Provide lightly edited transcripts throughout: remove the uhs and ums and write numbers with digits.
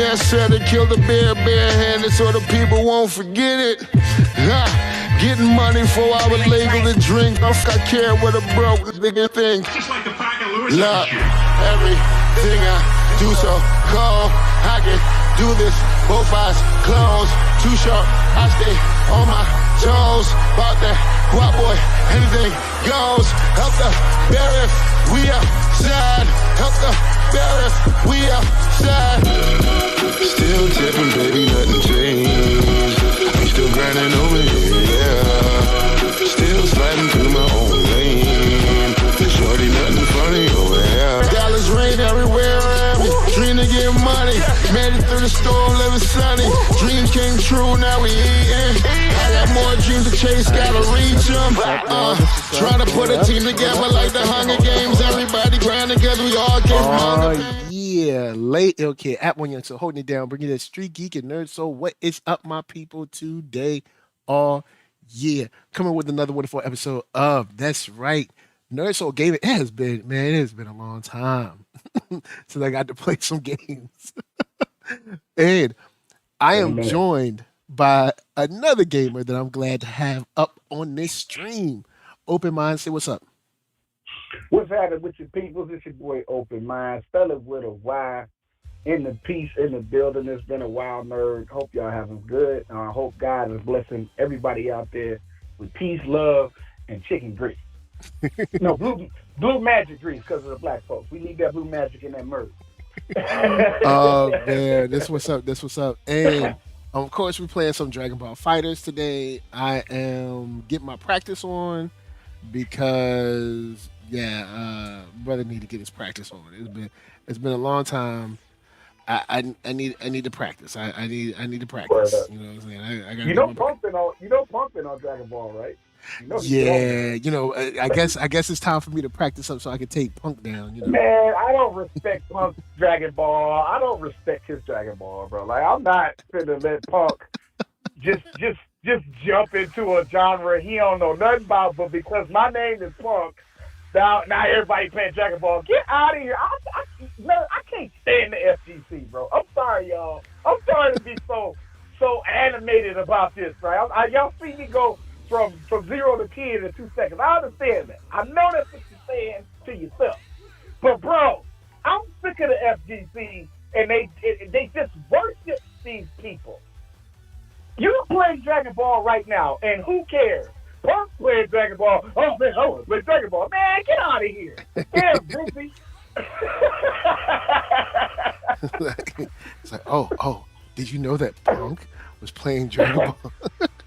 Yeah, I said to kill the bear barehanded so the people won't forget it. Getting money for I was legal to drink. I care what a broke nigga think. Just like the pack of Lewis. Look, everything I do so cold. I can do this, both eyes closed. Too sharp, I stay on my toes. About that guap boy, anything goes. Help the bear if we outside. Help the bear if we outside. Still tipping, baby, nothing changed. I'm still grinding over here, yeah. Still sliding through my own lane. Shorty, nothing funny over here. Dallas rain everywhere around me. Dream to get money. Made it through the storm, living sunny. Dreams came true, now we eating. I got more dreams to chase, gotta reach them. Trying to put a team together like the Hunger Games. Everybody grind together, we all get hunger. Yeah, late okay at OneYoungsta, holding it down, bringing that StreetGeek and NERDSoul. What is up, my people? Today, coming with another wonderful episode of That's Right, NERDSoul Gaming. It has been a long time since I got to play some games, and I am joined by another gamer that I'm glad to have up on this stream. Open Mind, say what's up. What's happening with your people? It's your boy Open Mind, spell it with a Y, in the peace, in the building. It's been a while, nerd. Hope y'all having good. I hope God is blessing everybody out there with peace, love, and chicken grease. No, blue magic grease because of the black folks. We need that blue magic in that murder. Oh, man, this what's up. And of course, we're playing some Dragon Ball FighterZ today. I am getting my practice on because brother need to get his practice on. It's been a long time. I need to practice. I need to practice. You know what I'm saying? I gotta pumping on Dragon Ball, right? I guess it's time for me to practice up so I can take Punk down. Man, I don't respect Punk's Dragon Ball. I don't respect his Dragon Ball, bro. Like, I'm not finna let Punk just jump into a genre he don't know nothing about. But because my name is Punk, now everybody playing Dragon Ball. Get out of here! I can't stand the FGC, bro. I'm sorry, y'all. I'm sorry to be so animated about this, right? Y'all see me go from 0 to 10 in 2 seconds. I understand that. I know that's what you're saying to yourself. But, bro, I'm sick of the FGC, and they just worship these people. You're playing Dragon Ball right now, and who cares? Punk playing Dragon Ball. Oh, man, I want to play Dragon Ball. Man, get out of here. Damn, goofy. It's like, oh, did you know that Punk was playing Dragon Ball?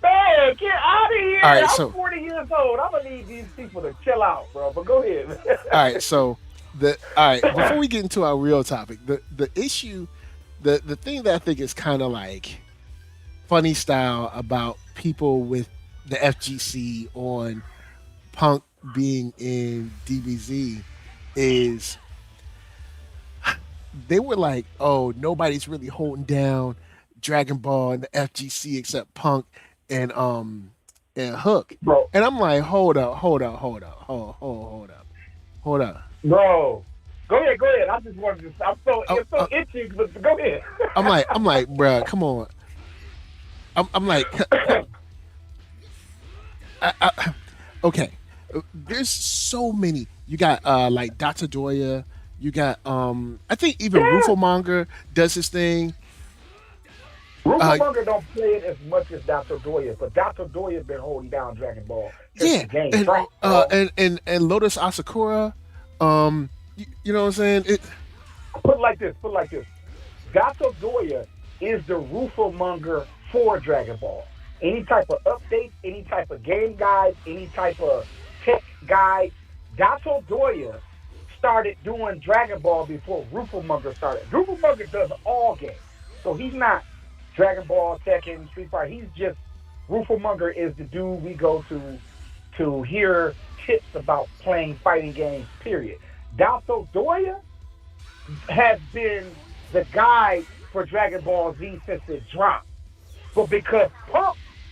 Man, get out of here. All right, I'm 40 years old. I'm going to need these people to chill out, bro. But go ahead. All right, before we get into our real topic, the issue, the thing that I think is kind of like funny style about people with the FGC on Punk being in DBZ is they were like, oh, nobody's really holding down Dragon Ball and the FGC except Punk and Hook. Bro. And I'm like, hold up. Bro. Go ahead. I just wanted to. It's so itchy, but go ahead. I'm like, bro, come on. I'm like, okay. There's so many. You got like Dr. Doya. You got I think even Rufomonger does his thing. Rufomonger don't play it as much as Dr. Doya, but Dr. Doya been holding down Dragon Ball. And Lotus Asakura. You know what I'm saying? Put it like this. Dr. Doya is the Rufomonger for Dragon Ball. Any type of updates, any type of game guide, any type of tech guide, Dr. Doya started doing Dragon Ball before Rufomonger started. Rufomonger does all games. So he's not Dragon Ball, Tekken, Street Fighter. He's just, Rufomonger is the dude we go to hear tips about playing fighting games, period. Dr. Doya has been the guide for Dragon Ball Z since it dropped. But because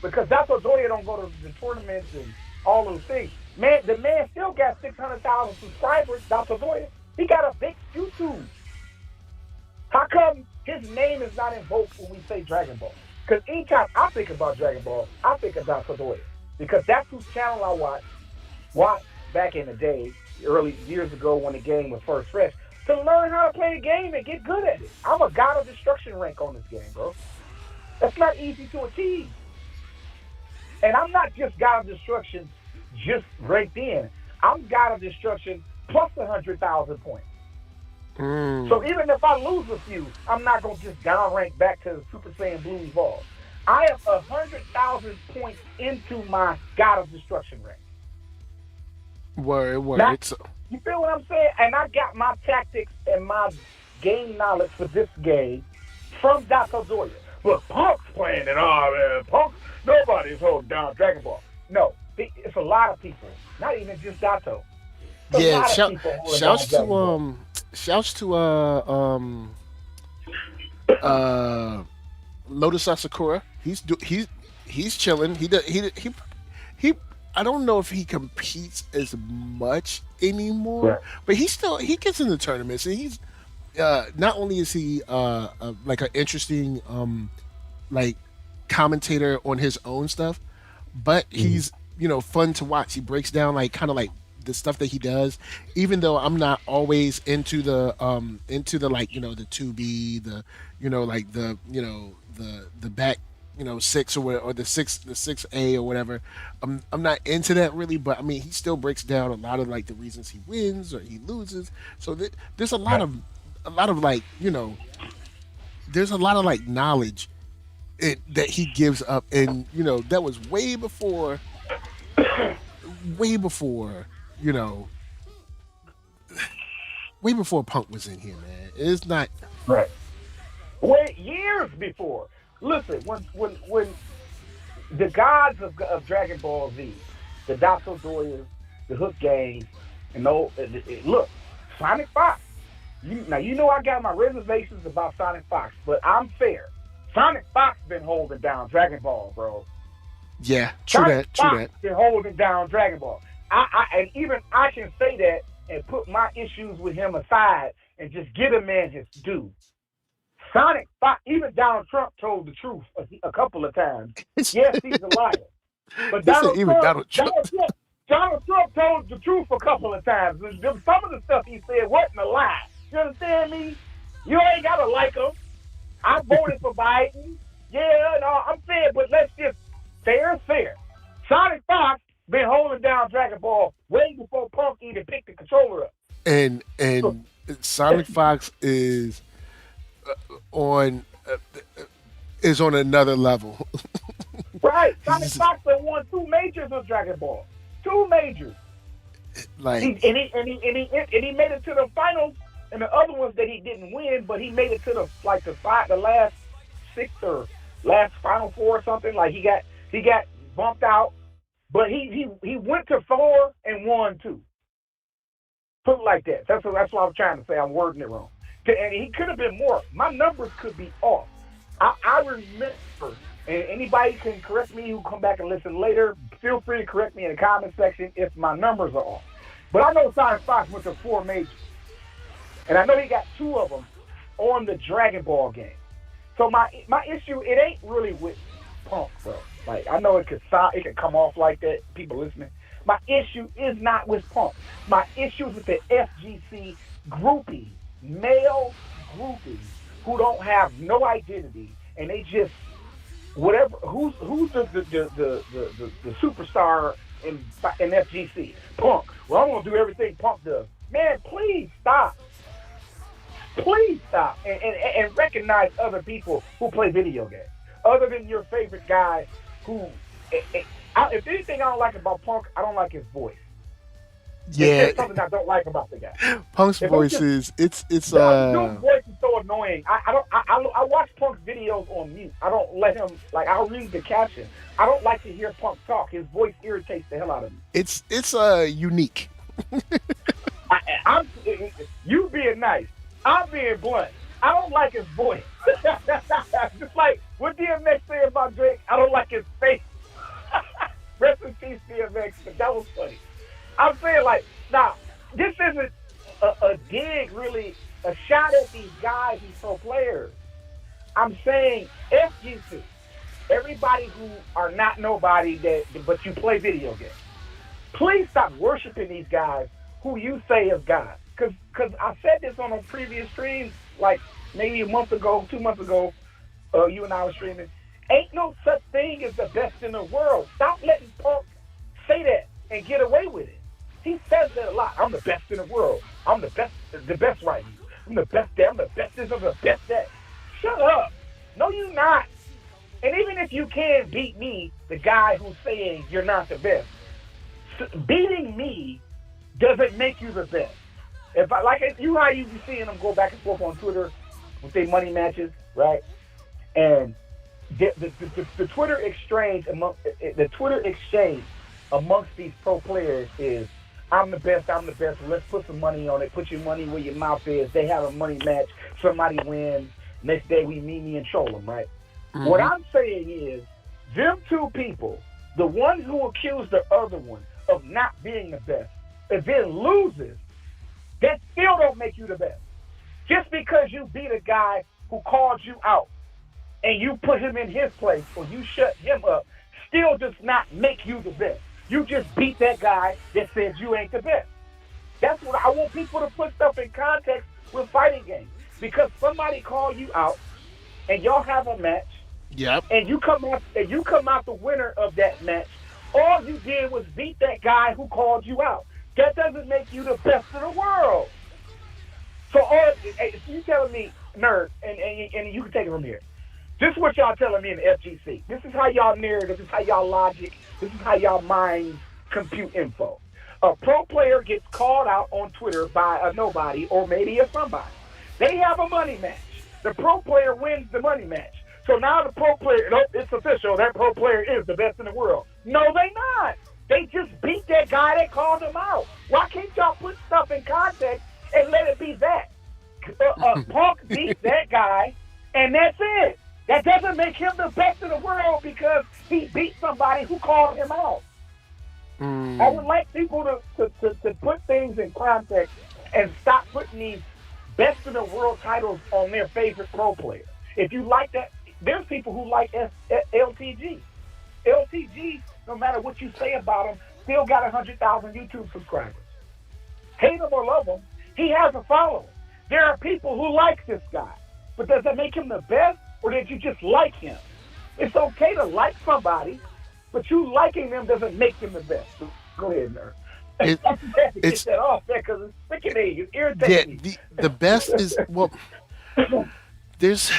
Dr. Doya don't go to the tournaments and all those things, man, the man still got 600,000 subscribers, Dr. Doya. He got a big YouTube. How come his name is not invoked when we say Dragon Ball. Because anytime I think about Dragon Ball, I think about Kodoya. Because that's whose channel I watched back in the day, early years ago when the game was first fresh, to learn how to play the game and get good at it. I'm a God of Destruction rank on this game, bro. That's not easy to achieve. And I'm not just God of Destruction just right then. I'm God of Destruction plus 100,000 points. So even if I lose a few, I'm not going to just down rank back to Super Saiyan Blue Evolve. I am 100,000 points into my God of Destruction rank. Word. Now, you feel what I'm saying? And I got my tactics and my game knowledge for this game from Dr. Zoya. Look, Punk's playing it all, man. Punk, nobody's holding down Dragon Ball. No, it's a lot of people. Not even just Dato. Yeah, shouts to Lotus Asakura. He's chilling. He I don't know if he competes as much anymore, right, but he gets in the tournaments, and he's not only is he like an interesting like commentator on his own stuff, but he's fun to watch. He breaks down like kind of like the stuff that he does, even though I'm not always into the like the 2B, the back 6 or the 6A or whatever. I'm not into that really, but I mean he still breaks down a lot of like the reasons he wins or he loses. So there's a lot of like there's a lot of like knowledge that he gives up, and that was way before way before Punk was in here, man. It's not right. Wait, years before. Listen, when the gods of Dragon Ball Z, the Dato Doyas, the Hook Gangs, and look, Sonic Fox. I got my reservations about Sonic Fox, but I'm fair. Sonic Fox been holding down Dragon Ball, bro. Yeah, true Sonic that. Fox been holding down Dragon Ball. And even I can say that and put my issues with him aside and just give a man his due. Sonic Fox, even Donald Trump told the truth a couple of times. Yes, he's a liar. But Donald Trump told the truth a couple of times. And some of the stuff he said wasn't a lie. You understand me? You ain't got to like him. I voted for Biden. Yeah, no, I'm fair, but let's just fair is fair. Sonic Fox been holding down Dragon Ball way before Punk even picked the controller up. And Sonic Fox is on another level. Right. Sonic Fox won 2 majors of Dragon Ball. 2 majors. Like he made it to the finals, and the other ones that he didn't win, but he made it to the last 6 or last Final 4 or something. Like he got bumped out, but he went to 4 and won 2. Put it like that. That's what I'm trying to say. I'm wording it wrong. And he could have been more. My numbers could be off. I remember, and anybody can correct me who come back and listen later. Feel free to correct me in the comment section if my numbers are off. But I know Sonic Fox went to 4 majors. And I know he got 2 of them on the Dragon Ball game. So my issue, it ain't really with Punk, bro. Like, I know it could come off like that, people listening. My issue is not with Punk. My issue is with the FGC groupies, male groupies who don't have no identity, and they just whatever. Who's the superstar in FGC? Punk. Well, I'm gonna do everything Punk does. Man, please stop. Please stop and recognize other people who play video games, other than your favorite guy who. If anything I don't like about Punk, I don't like his voice. Yeah, there's something I don't like about the guy. Punk's voice is it's his voice is so annoying. I watch Punk's videos on mute. I don't let him I'll read the caption. I don't like to hear Punk talk. His voice irritates the hell out of me. It's unique. You being nice. I'm being blunt. I don't like his voice. Just like what DMX said about Drake, I don't like his face. Rest in peace, DMX, but that was funny. I'm saying, this isn't a dig, really, a shot at these guys, these pro players. I'm saying FGC, everybody who are not nobody but you play video games. Please stop worshiping these guys who you say is God. Because I said this on a previous stream, like maybe a month ago, 2 months ago, you and I were streaming. Ain't no such thing as the best in the world. Stop letting Punk say that and get away with it. He says that a lot. I'm the best in the world. I'm the best right. I'm the best there. I'm the best this. I'm the best that. Shut up. No, you're not. And even if you can beat me, the guy who's saying you're not the best, beating me doesn't make you the best. If I like it, how you be seeing them go back and forth on Twitter with their money matches, right? And the Twitter exchange amongst these pro players is, I'm the best, let's put some money on it, put your money where your mouth is. They have a money match, somebody wins, next day we meet me and troll them, right? Mm-hmm. What I'm saying is, them two people, the one who accused the other one of not being the best, and then loses, that still don't make you the best. Just because you beat a guy who called you out and you put him in his place or you shut him up, still does not make you the best. You just beat that guy that says you ain't the best. That's what I want people to put stuff in context with fighting games. Because somebody called you out and y'all have a match. Yep. And you come out the winner of that match. All you did was beat that guy who called you out. That doesn't make you the best in the world. So you telling me, nerd, and you can take it from here. This is what y'all telling me in the FGC. This is how y'all nerd, this is how y'all logic, this is how y'all mind compute info. A pro player gets called out on Twitter by a nobody or maybe a somebody. They have a money match. The pro player wins the money match. So now the pro player, it's official, that pro player is the best in the world. No, they not. They just beat that guy that called him out. Why can't y'all put stuff in context and let it be that? Punk beat that guy, and that's it. That doesn't make him the best in the world because he beat somebody who called him out. I would like people to put things in context and stop putting these best in the world titles on their favorite pro player. If you like that, there's people who like LTG. LTG, no matter what you say about him, still got 100,000 YouTube subscribers. Hate him or love him, he has a following. There are people who like this guy. But does that make him the best, or did you just like him? It's okay to like somebody, but you liking them doesn't make them the best. So go ahead, nerd. I just had to get that off there because it's sickening. It's irritating. Yeah, the best is, well, there's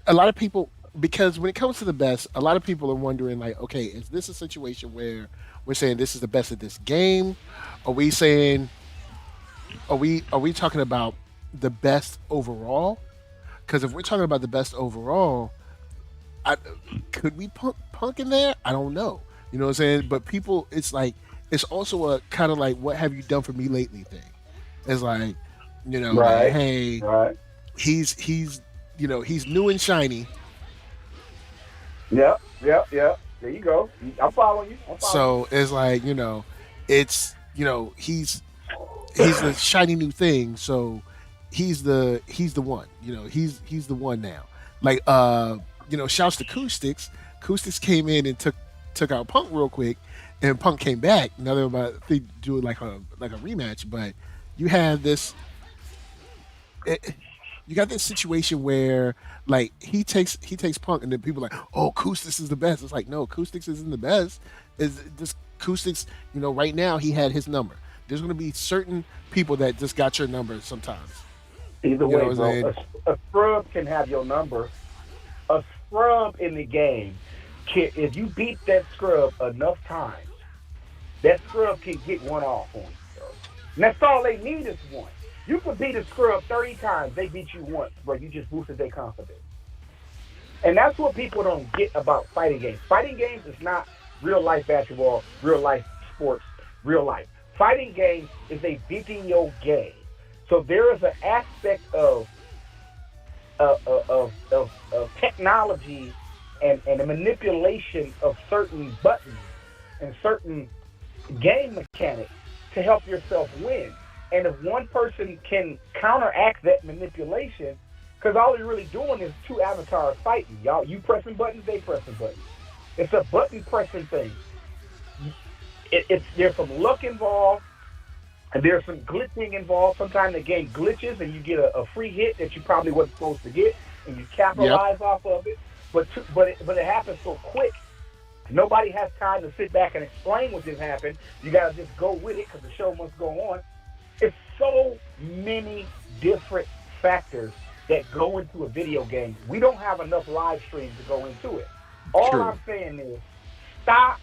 a lot of people, because when it comes to the best, a lot of people are wondering, like, okay, is this a situation where we're saying this is the best of this game? Are we saying, are we talking about the best overall? Because if we're talking about the best overall, could we punk in there? I don't know. You know what I'm saying? But people, it's like, it's also a kind of like, what have you done for me lately thing. It's like, you know, right. Like, hey, right. he's you know, he's new and shiny. Yep. There you go. I'm following you. So it's like, you know, it's, you know, he's the shiny new thing. So he's the one. You know, he's the one now. Like, you know, shouts to Acoustics. Acoustics came in and took out Punk real quick, and Punk came back. Now they're about to do like a rematch, but you have this. You got this situation where, like, he takes Punk, and then people are like, oh, Acoustics is the best. It's like, no, Acoustics isn't the best. Is just Acoustics, you know, right now he had his number. There's going to be certain people that just got your number sometimes. Either way, bro, a scrub can have your number. A scrub in the game, if you beat that scrub enough times, that scrub can get one off on you, bro. And that's all they need is one. You can beat a scrub 30 times, they beat you once, bro. You just boosted their confidence. And that's what people don't get about fighting games. Fighting games is not real life basketball, real life sports, real life. Fighting games is a video game. So there is an aspect of technology and a manipulation of certain buttons and certain game mechanics to help yourself win. And if one person can counteract that manipulation, Because all you're really doing is two avatars fighting. Y'all, you pressing buttons, they pressing buttons. It's a button pressing thing. There's some luck involved, and there's some glitching involved. Sometimes the game glitches, and you get a free hit that you probably wasn't supposed to get, and you capitalize off of it. But it happens so quick. Nobody has time to sit back and explain what just happened. You got to just go with it because the show must go on. It's so many different factors that go into a video game. We don't have enough live streams to go into it. All I'm saying is stop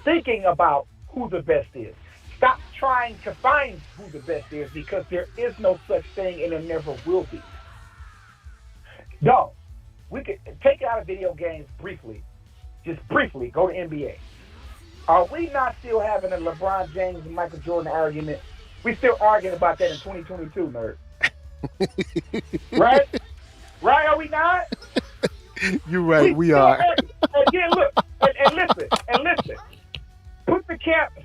thinking about who the best is. Stop trying to find who the best is, because there is no such thing and there never will be. No, we could take out of video games briefly. Just briefly, go to NBA. Are we not still having a LeBron James and Michael Jordan argument? We still arguing about that in 2022, nerd. Right? Right, are we not? You're right, we are. Again, look, and listen. Put the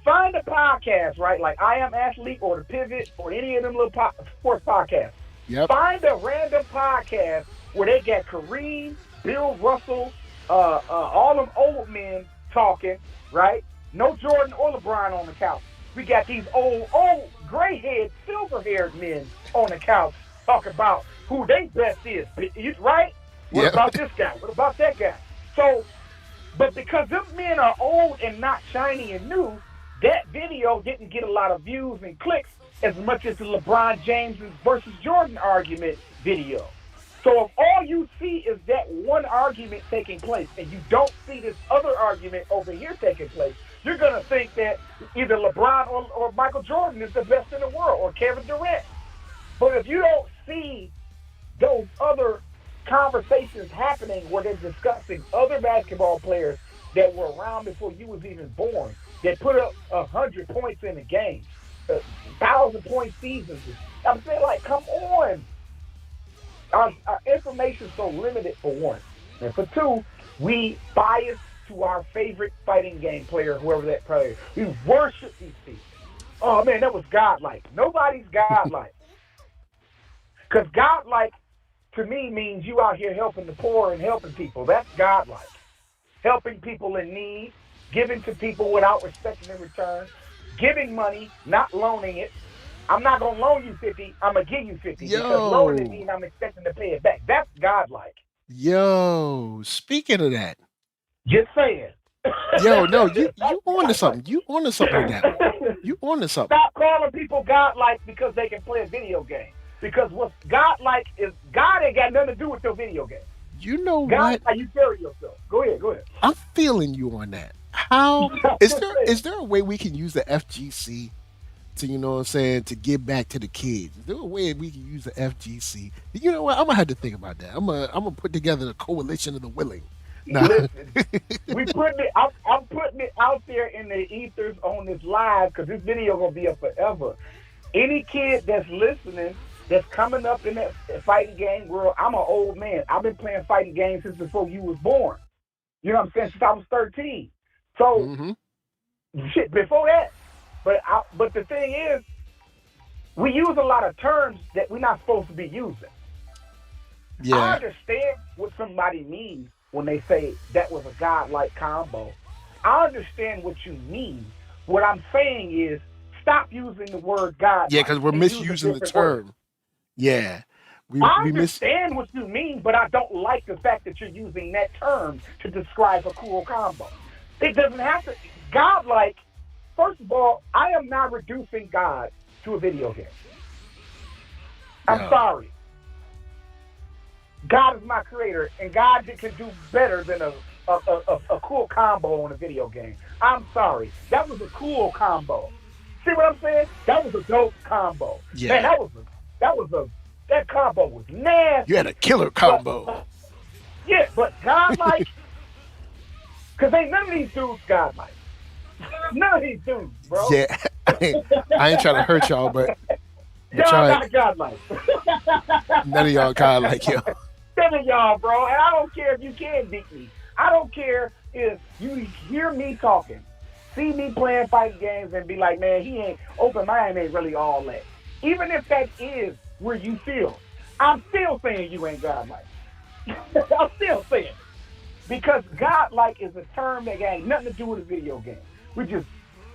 find a podcast, right? Like I Am Athlete or The Pivot or any of them little sports podcasts. Yep. Find a random podcast where they got Kareem, Bill Russell, all them old men talking, right? No Jordan or LeBron on the couch. We got these old, gray-haired, silver-haired men on the couch talking about who they best is, right? What about this guy? What about that guy? So, but because them men are old and not shiny and new, that video didn't get a lot of views and clicks as much as the LeBron James versus Jordan argument video. So if all you see is that one argument taking place and you don't see this other argument over here taking place, you're going to think that either LeBron or Michael Jordan is the best in the world, or Kevin Durant. But if you don't see those other conversations happening where they're discussing other basketball players that were around before you was even born, that put up 100 points in a game, 1,000-point seasons, I'm saying, like, come on. Our information is so limited, for one. And for two, we bias to our favorite fighting game player, whoever that player is. We worship these people. Oh, man, that was godlike. Nobody's godlike. Because godlike, to me, means you out here helping the poor and helping people. That's godlike. Helping people in need, giving to people without expecting in return, giving money, not loaning it. I'm not going to loan you 50, I'm going to give you 50. Because loaning it means I'm expecting to pay it back. That's godlike. Yo, speaking of that. Just saying. Yo, no, you on to something. You on to something with that. You on to something. Stop calling people godlike because they can play a video game. Because what's godlike is God ain't got nothing to do with your video game. You know God, what? how you carry yourself. Go ahead. I'm feeling you on that. How is there a way we can use the FGC to, you know what I'm saying, to give back to the kids? Is there a way we can use the FGC? You know what? I'm gonna have to think about that. I'm gonna put together a coalition of the willing. Nah. Listen, I'm putting it out there in the ethers on this live because this video gonna be up forever. Any kid that's listening, that's coming up in that fighting game world, I'm an old man. I've been playing fighting games since before you was born. You know what I'm saying? Since I was 13. So, shit, before that. But the thing is, we use a lot of terms that we're not supposed to be using. Yeah. I understand what somebody means when they say that was a godlike combo. I understand what you mean. What I'm saying is, stop using the word godlike. Yeah, because we're misusing the term. Word. Yeah. I understand what you mean, but I don't like the fact that you're using that term to describe a KURO combo. It doesn't have to. Godlike, first of all, I am not reducing God to a video game. I'm sorry. God is my creator, and God can do better than a cool combo on a video game. I'm sorry. That was a cool combo. See what I'm saying? That was a dope combo. Yeah. Man, that combo was nasty. You had a killer combo. But godlike, because ain't none of these dudes godlike. None of these dudes, bro. Yeah, I ain't trying to hurt y'all, but y'all not godlike. None of y'all godlike, yo. None of y'all, bro. And I don't care if you can beat me. I don't care if you hear me talking, see me playing fighting games, and be like, man, he ain't open mind, ain't really all that. Even if that is where you feel. I'm still saying you ain't godlike. I'm still saying it. Because godlike is a term that ain't nothing to do with a video game. We just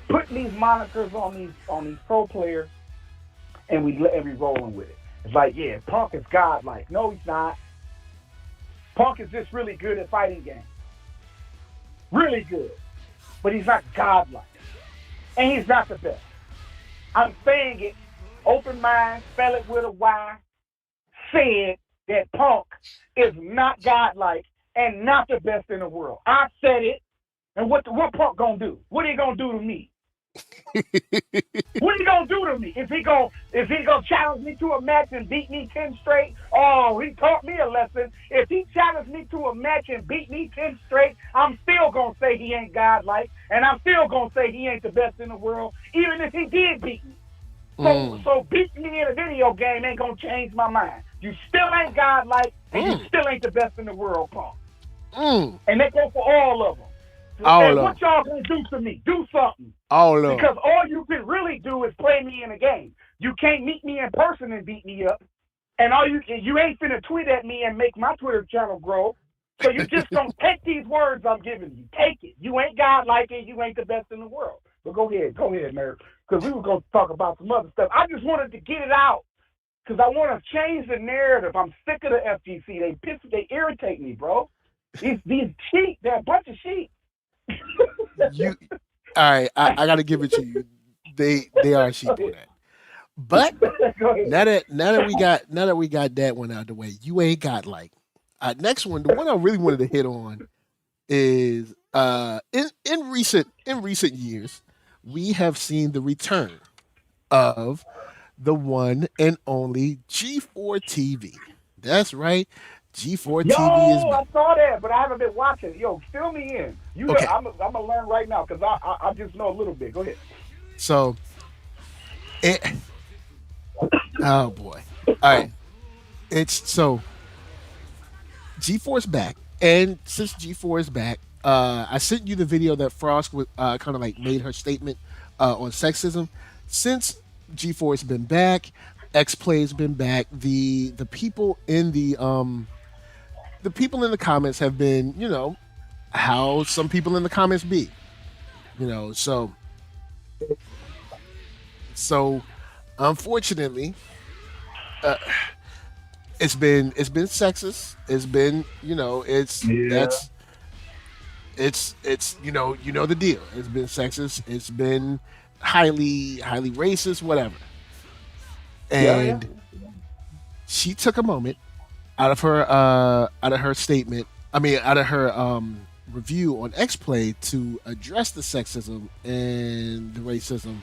putting these monikers on these pro players, and we rolling with it. It's like, yeah, Punk is godlike. No, he's not. Punk is just really good at fighting games. Really good. But he's not godlike. And he's not the best. I'm saying it, open mind, spell it with a Y, said that Punk is not godlike and not the best in the world. I said it, and what Punk gonna do? What he gonna do to me? What he gonna do to me? Is he gonna challenge me to a match and beat me 10 straight? Oh, he taught me a lesson. If he challenged me to a match and beat me 10 straight, I'm still gonna say he ain't godlike, and I'm still gonna say he ain't the best in the world, even if he did beat me. So beating me in a video game ain't gonna change my mind. You still ain't godlike, and you still ain't the best in the world, Punk. And they go for all of them. What y'all gonna do to me? Do something. Because all you can really do is play me in a game. You can't meet me in person and beat me up. And you ain't finna tweet at me and make my Twitter channel grow. So you just don't take these words I'm giving you. Take it. You ain't godlike and you ain't the best in the world. But go ahead, nerd. Because we were gonna talk about some other stuff. I just wanted to get it out. Because I want to change the narrative. I'm sick of the FGC. They irritate me, bro. These sheep, they're a bunch of sheep. All right, I got to give it to you. They are sheep on that. But now that we got that one out of the way, you ain't godlike. Next one, the one I really wanted to hit on is in recent years, we have seen the return of the one and only G4TV. That's right. G4TV is back. I saw that, but I haven't been watching. Yo, fill me in. Okay. I'm gonna learn right now because I just know a little bit. Go ahead. So, oh boy. All right. G4 is back, and since G4 is back, I sent you the video that Frosk kind of like made her statement on sexism. Since G4 has been back, XPlay has been back. The people in the people in the comments have been, how some people in the comments be, so unfortunately, it's been sexist. It's been, it's the deal. It's been sexist. It's been highly racist, whatever. And she took a moment out of her statement. I mean, out of her review on XPlay to address the sexism and the racism.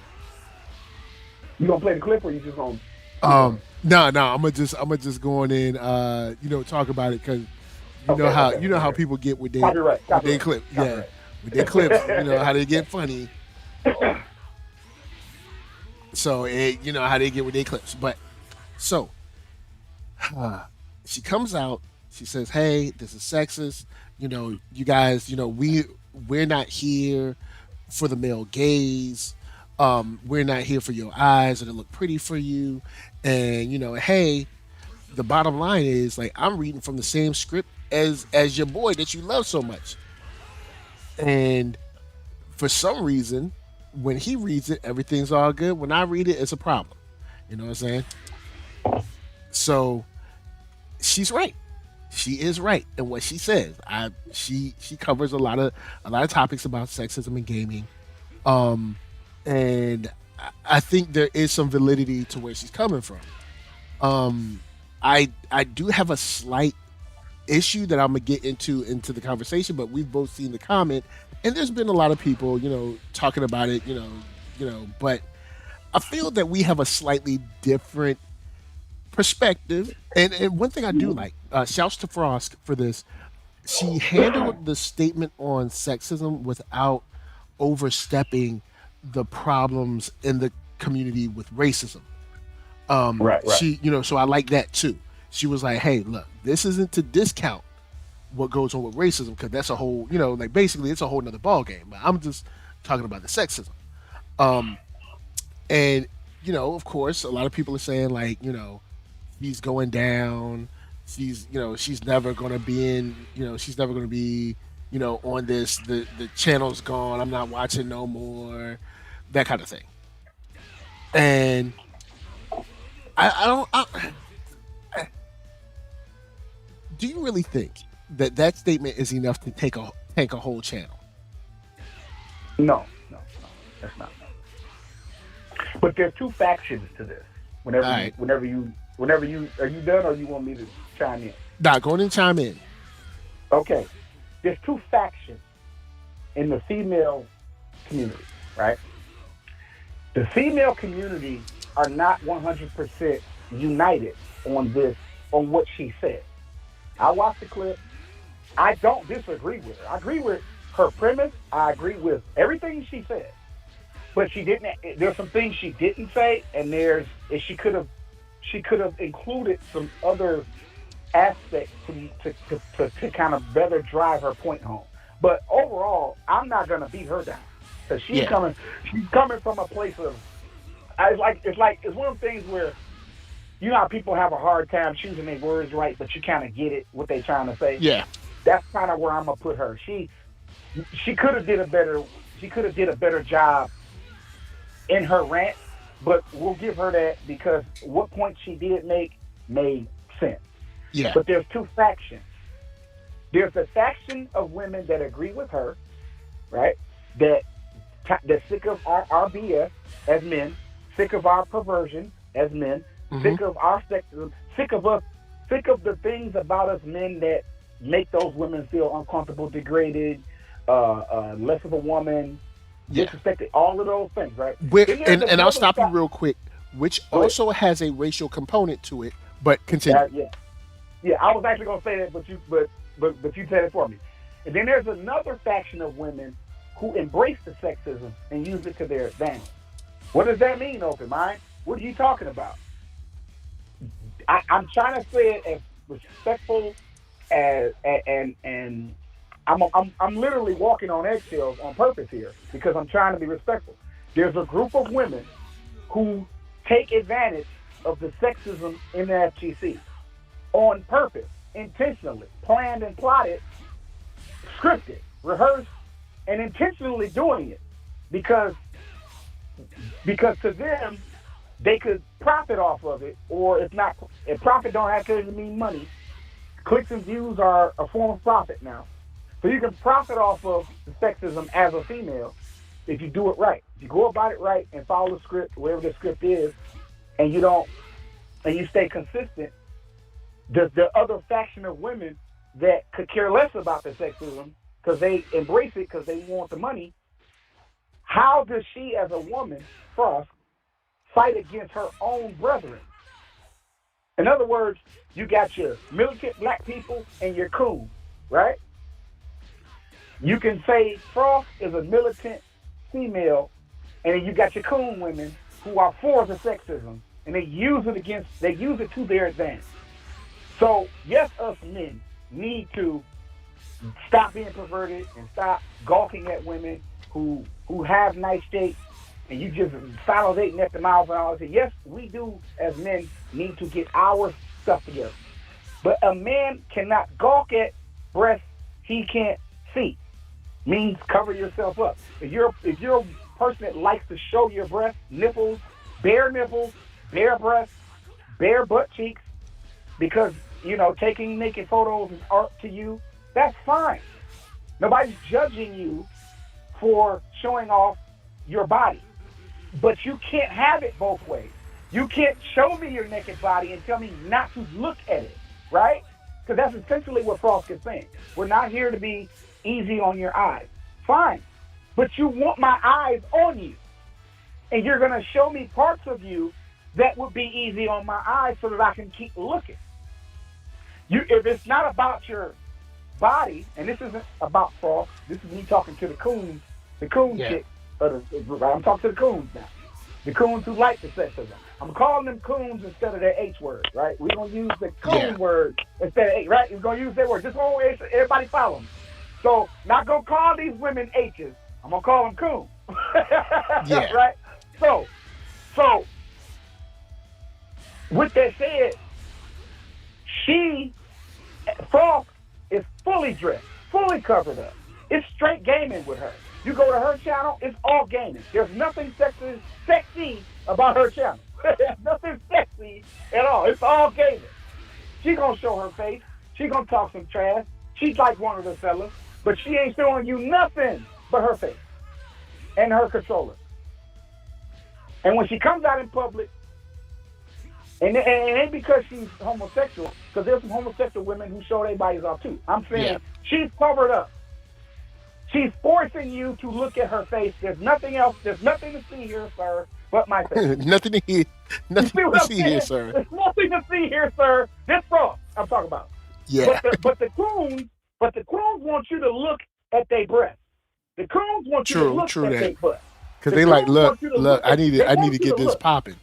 You gonna play the clip, or you just gonna? No. I'm gonna just go in and talk about it because how people get with their clip. Yeah, with their clips. How they get funny. So how they get with their clips. But so she comes out. She says, "Hey, this is sexist. You guys. We're not here for the male gaze. We're not here for your eyes or to look pretty for you. And hey, the bottom line is like I'm reading from the same script as your boy that you love so much. And for some reason, when he reads it, everything's all good. When I read it, it's a problem. You know what I'm saying? So she's right. She is right in what she says. She covers a lot of topics about sexism in gaming. And I think there is some validity to where she's coming from. I do have a slight issue that I'm gonna get into the conversation, but we've both seen the comment, and there's been a lot of people, talking about it, but I feel that we have a slightly different perspective. And one thing I do like, shouts to Frosk for this. She handled the statement on sexism without overstepping the problems in the community with racism. Right. She, so I like that too. She was like, hey, look, this isn't to discount what goes on with racism, because that's a whole, basically it's a whole nother ball game. But I'm just talking about the sexism. And, of course, a lot of people are saying like, He's going down. She's never gonna be in. She's never gonna be. On this. The channel's gone. I'm not watching no more. That kind of thing. And I don't. Do you really think that statement is enough to tank a whole channel? No, that's not. But there's two factions to this. Whenever you are you done, or you want me to chime in? Nah, go ahead and chime in. Okay, there's two factions in the female community, right? The female community are not 100% united on what she said. I watched the clip. I don't disagree with her. I agree with her premise. I agree with everything she said. But she didn't. There's some things she didn't say, and she could have included some other aspects to kind of better drive her point home. But overall, I'm not gonna beat her down because she's coming from a place of. It's one of the things where, you know how people have a hard time choosing their words right, but you kind of get it what they're trying to say. Yeah, that's kind of where I'm gonna put her. She could have did a better job in her rant, but we'll give her that because what point she did make made sense. Yeah. But there's two factions. There's a faction of women that agree with her, right? That's sick of our BS as men, sick of our perversion as men, sick of our sexism, sick of the things about us men that make those women feel uncomfortable, degraded, less of a woman, disrespected, all of those things, right? And I'll stop you real quick, which also has a racial component to it, but continue. Yeah, I was actually going to say that, but you said it for me. And then there's another faction of women who embrace the sexism and use it to their advantage. What does that mean, Open Mind? What are you talking about? I'm trying to say it as respectful and I'm literally walking on eggshells on purpose here because I'm trying to be respectful. There's a group of women who take advantage of the sexism in the FGC on purpose, intentionally, planned and plotted, scripted, rehearsed, and intentionally doing it because to them, they could profit off of it, or if profit don't actually mean money, clicks and views are a form of profit now. So you can profit off of the sexism as a female if you do it right. If you go about it right and follow the script, whatever the script is, and you stay consistent, the other faction of women that could care less about the sexism because they embrace it because they want the money, how does she as a woman, Frosk, fight against her own brethren? In other words, you got your militant black people and your coon, right? You can say Frost is a militant female, and then you got your coon women who are for the sexism, and they use it to their advantage. So yes, us men need to stop being perverted and stop gawking at women who have nice dates and you just salivating at the mouth and all that. Yes, we do as men need to get our stuff together. But a man cannot gawk at breasts he can't see. Means cover yourself up. If you're a person that likes to show your breasts, nipples, bare breasts, bare butt cheeks, because taking naked photos is art to you, that's fine. Nobody's judging you for showing off your body. But you can't have it both ways. You can't show me your naked body and tell me not to look at it, right? Because that's essentially what Frosk is saying. We're not here to be easy on your eyes. Fine. But you want my eyes on you. And you're going to show me parts of you that would be easy on my eyes so that I can keep looking. If it's not about your body, and this isn't about Frosk, this is me talking to the coon chick. I'm talking to the coons now. The coons who like the sexism. I'm calling them coons instead of their H word, right? We're going to use the coon word instead of H, right? We're going to use their word. Just so everybody follow them. So, not going to call these women H's. I'm going to call them coons. Right? So, with that said, Frosk is fully dressed, fully covered up. It's straight gaming with her. You go to her channel, it's all gaming. There's nothing sexy about her channel. There's nothing sexy at all. It's all gaming. She gonna show her face. She gonna talk some trash. She's like one of the fellas, but she ain't showing you nothing but her face and her controller. And when she comes out in public, and it ain't because she's homosexual, because there's some homosexual women who show their bodies off too. I'm saying she's covered up. She's forcing you to look at her face. There's nothing else. There's nothing to see here, sir, but my face. Nothing to hear. Nothing to see here, sir. There's nothing to see here, sir. This Frosk I'm talking about. Yeah. But the coons want you to look at their breasts. The coons want you to look at their butt. Because they like, look, I need to get this popping.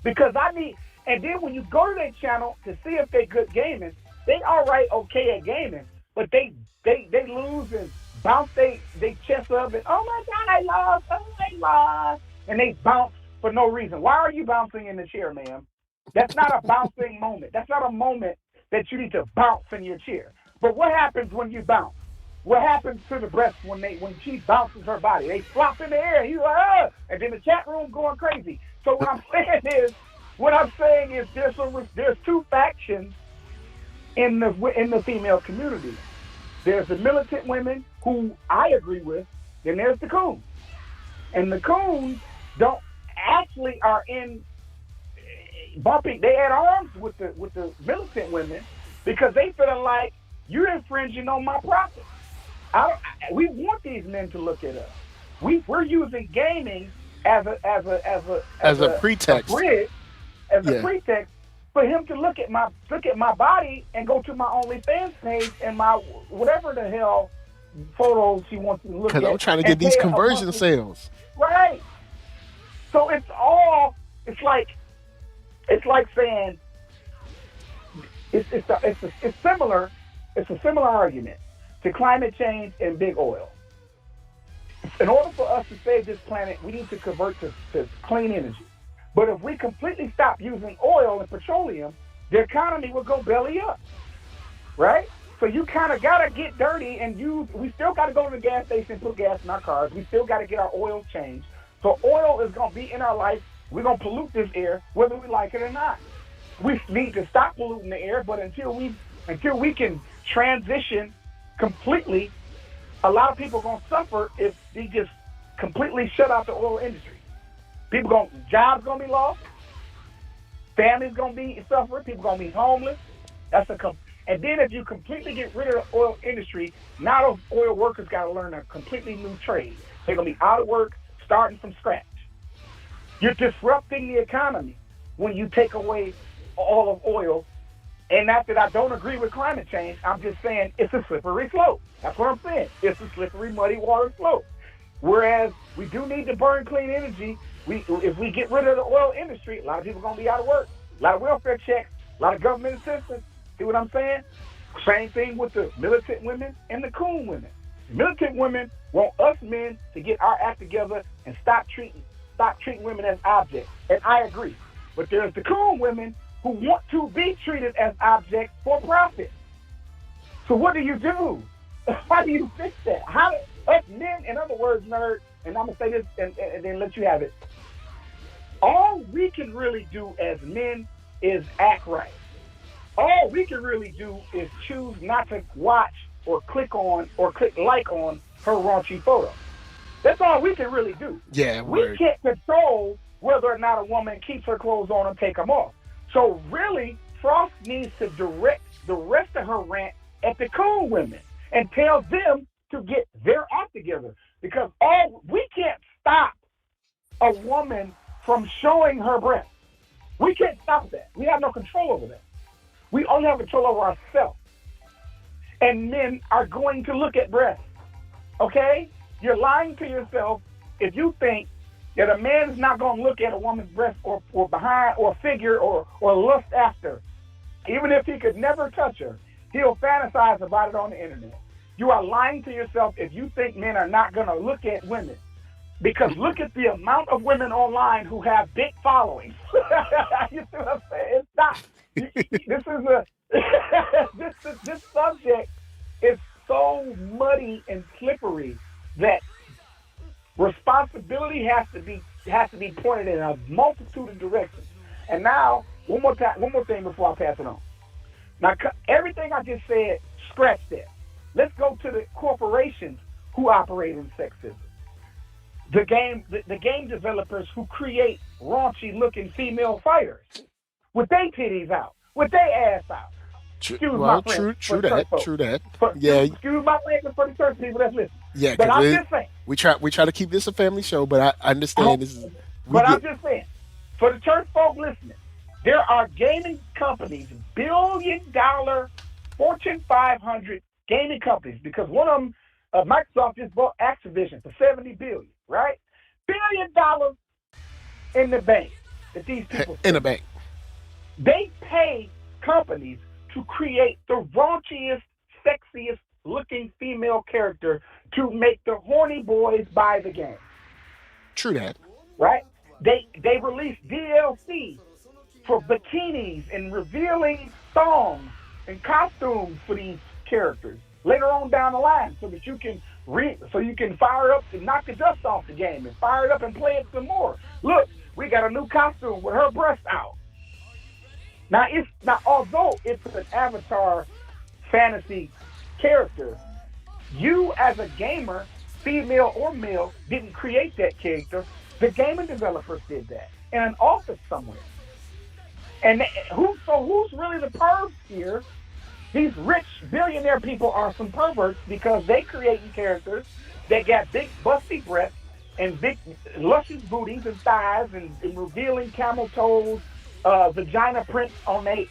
Because and then when you go to their channel to see if they're good gaming, they all right, okay at gaming, but they lose and bounce they chest up and, oh my God, I lost, and they bounce for no reason. Why are you bouncing in the chair, ma'am? That's not a bouncing moment. That's not a moment that you need to bounce in your chair. But what happens when you bounce? What happens to the breasts when she bounces her body? They flop in the air. He's like, ah! And then the chat room going crazy. So what I'm saying is there's two factions in the female community. There's the militant women who I agree with, then there's the coons. And the coons don't actually are in bumping. They at arms with the militant women because they feeling like you're infringing on my profits. We want these men to look at us. We're using gaming as a pretext, a pretext for him to look at my body and go to my OnlyFans page and my whatever the hell photos he wants to look at. Because I'm trying to get these conversion sales. Right. So it's like saying it's similar. It's a similar argument to climate change and big oil. In order for us to save this planet, we need to convert to clean energy. But if we completely stop using oil and petroleum, the economy will go belly up, right? So you kind of got to get dirty and we still got to go to the gas station and put gas in our cars. We still got to get our oil changed. So oil is going to be in our life. We're going to pollute this air, whether we like it or not. We need to stop polluting the air, but until we can transition completely, a lot of people are going to suffer if they just completely shut out the oil industry. Jobs going to be lost. Families going to be suffering. People going to be homeless. And then if you completely get rid of the oil industry, now those oil workers got to learn a completely new trade. They're going to be out of work, starting from scratch. You're disrupting the economy when you take away all of oil. And not that I don't agree with climate change, I'm just saying it's a slippery slope. That's what I'm saying. It's a slippery, muddy water slope. Whereas we do need to burn clean energy. If we get rid of the oil industry, a lot of people are going to be out of work. A lot of welfare checks, a lot of government assistance. See what I'm saying? Same thing with the militant women and the coon women. The militant women want us men to get our act together and stop treating women as objects. And I agree. But there's the coon women who want to be treated as objects for profit. So what do you do? How do you fix that? Us men, in other words, nerd, and I'm going to say this and then let you have it. All we can really do as men is act right. All we can really do is choose not to watch or click like on her raunchy photo. That's all we can really do. Yeah, we can't control whether or not a woman keeps her clothes on and take them off. So really, Frosk needs to direct the rest of her rant at the cool women and tell them to get their act together. Because we can't stop a woman from showing her breasts. We can't stop that. We have no control over that. We only have control over ourselves. And men are going to look at breasts. Okay? You're lying to yourself if you think that a man is not going to look at a woman's breast or behind or figure or lust after. Even if he could never touch her, he'll fantasize about it on the internet. You are lying to yourself if you think men are not going to look at women. Because look at the amount of women online who have big followings. You see what I'm saying? this is a this subject is so muddy and slippery that responsibility has to be pointed in a multitude of directions. And now, one more thing before I pass it on. Now, everything I just said, scratch that. Let's go to the corporations who operate in sexism. The game developers who create raunchy-looking female fighters with their titties out, with their ass out. True that. Yeah. Excuse my language for the church people that's listening. Yeah, but I'm just saying. We try to keep this a family show, but I understand this is. I'm just saying, for the church folk listening, there are gaming companies, billion-dollar, Fortune 500 gaming companies, because one of them, Microsoft just bought Activision for $70 billion, right? $1 billion in the bank that these people in the bank. They pay companies to create the raunchiest, sexiest looking female character to make the horny boys buy the game. True that. Right? They release DLC for bikinis and revealing thongs and costumes for these characters later on down the line, so that you can fire up and knock the dust off the game and fire it up and play it some more. Look, we got a new costume with her breast out. Now although it's an avatar fantasy character, you as a gamer, female or male, didn't create that character. The gaming developers did that in an office somewhere. And who's really the pervs here? These rich billionaire people are some perverts because they creating characters that got big busty breasts and big luscious booties and thighs and revealing camel toes, vagina prints on they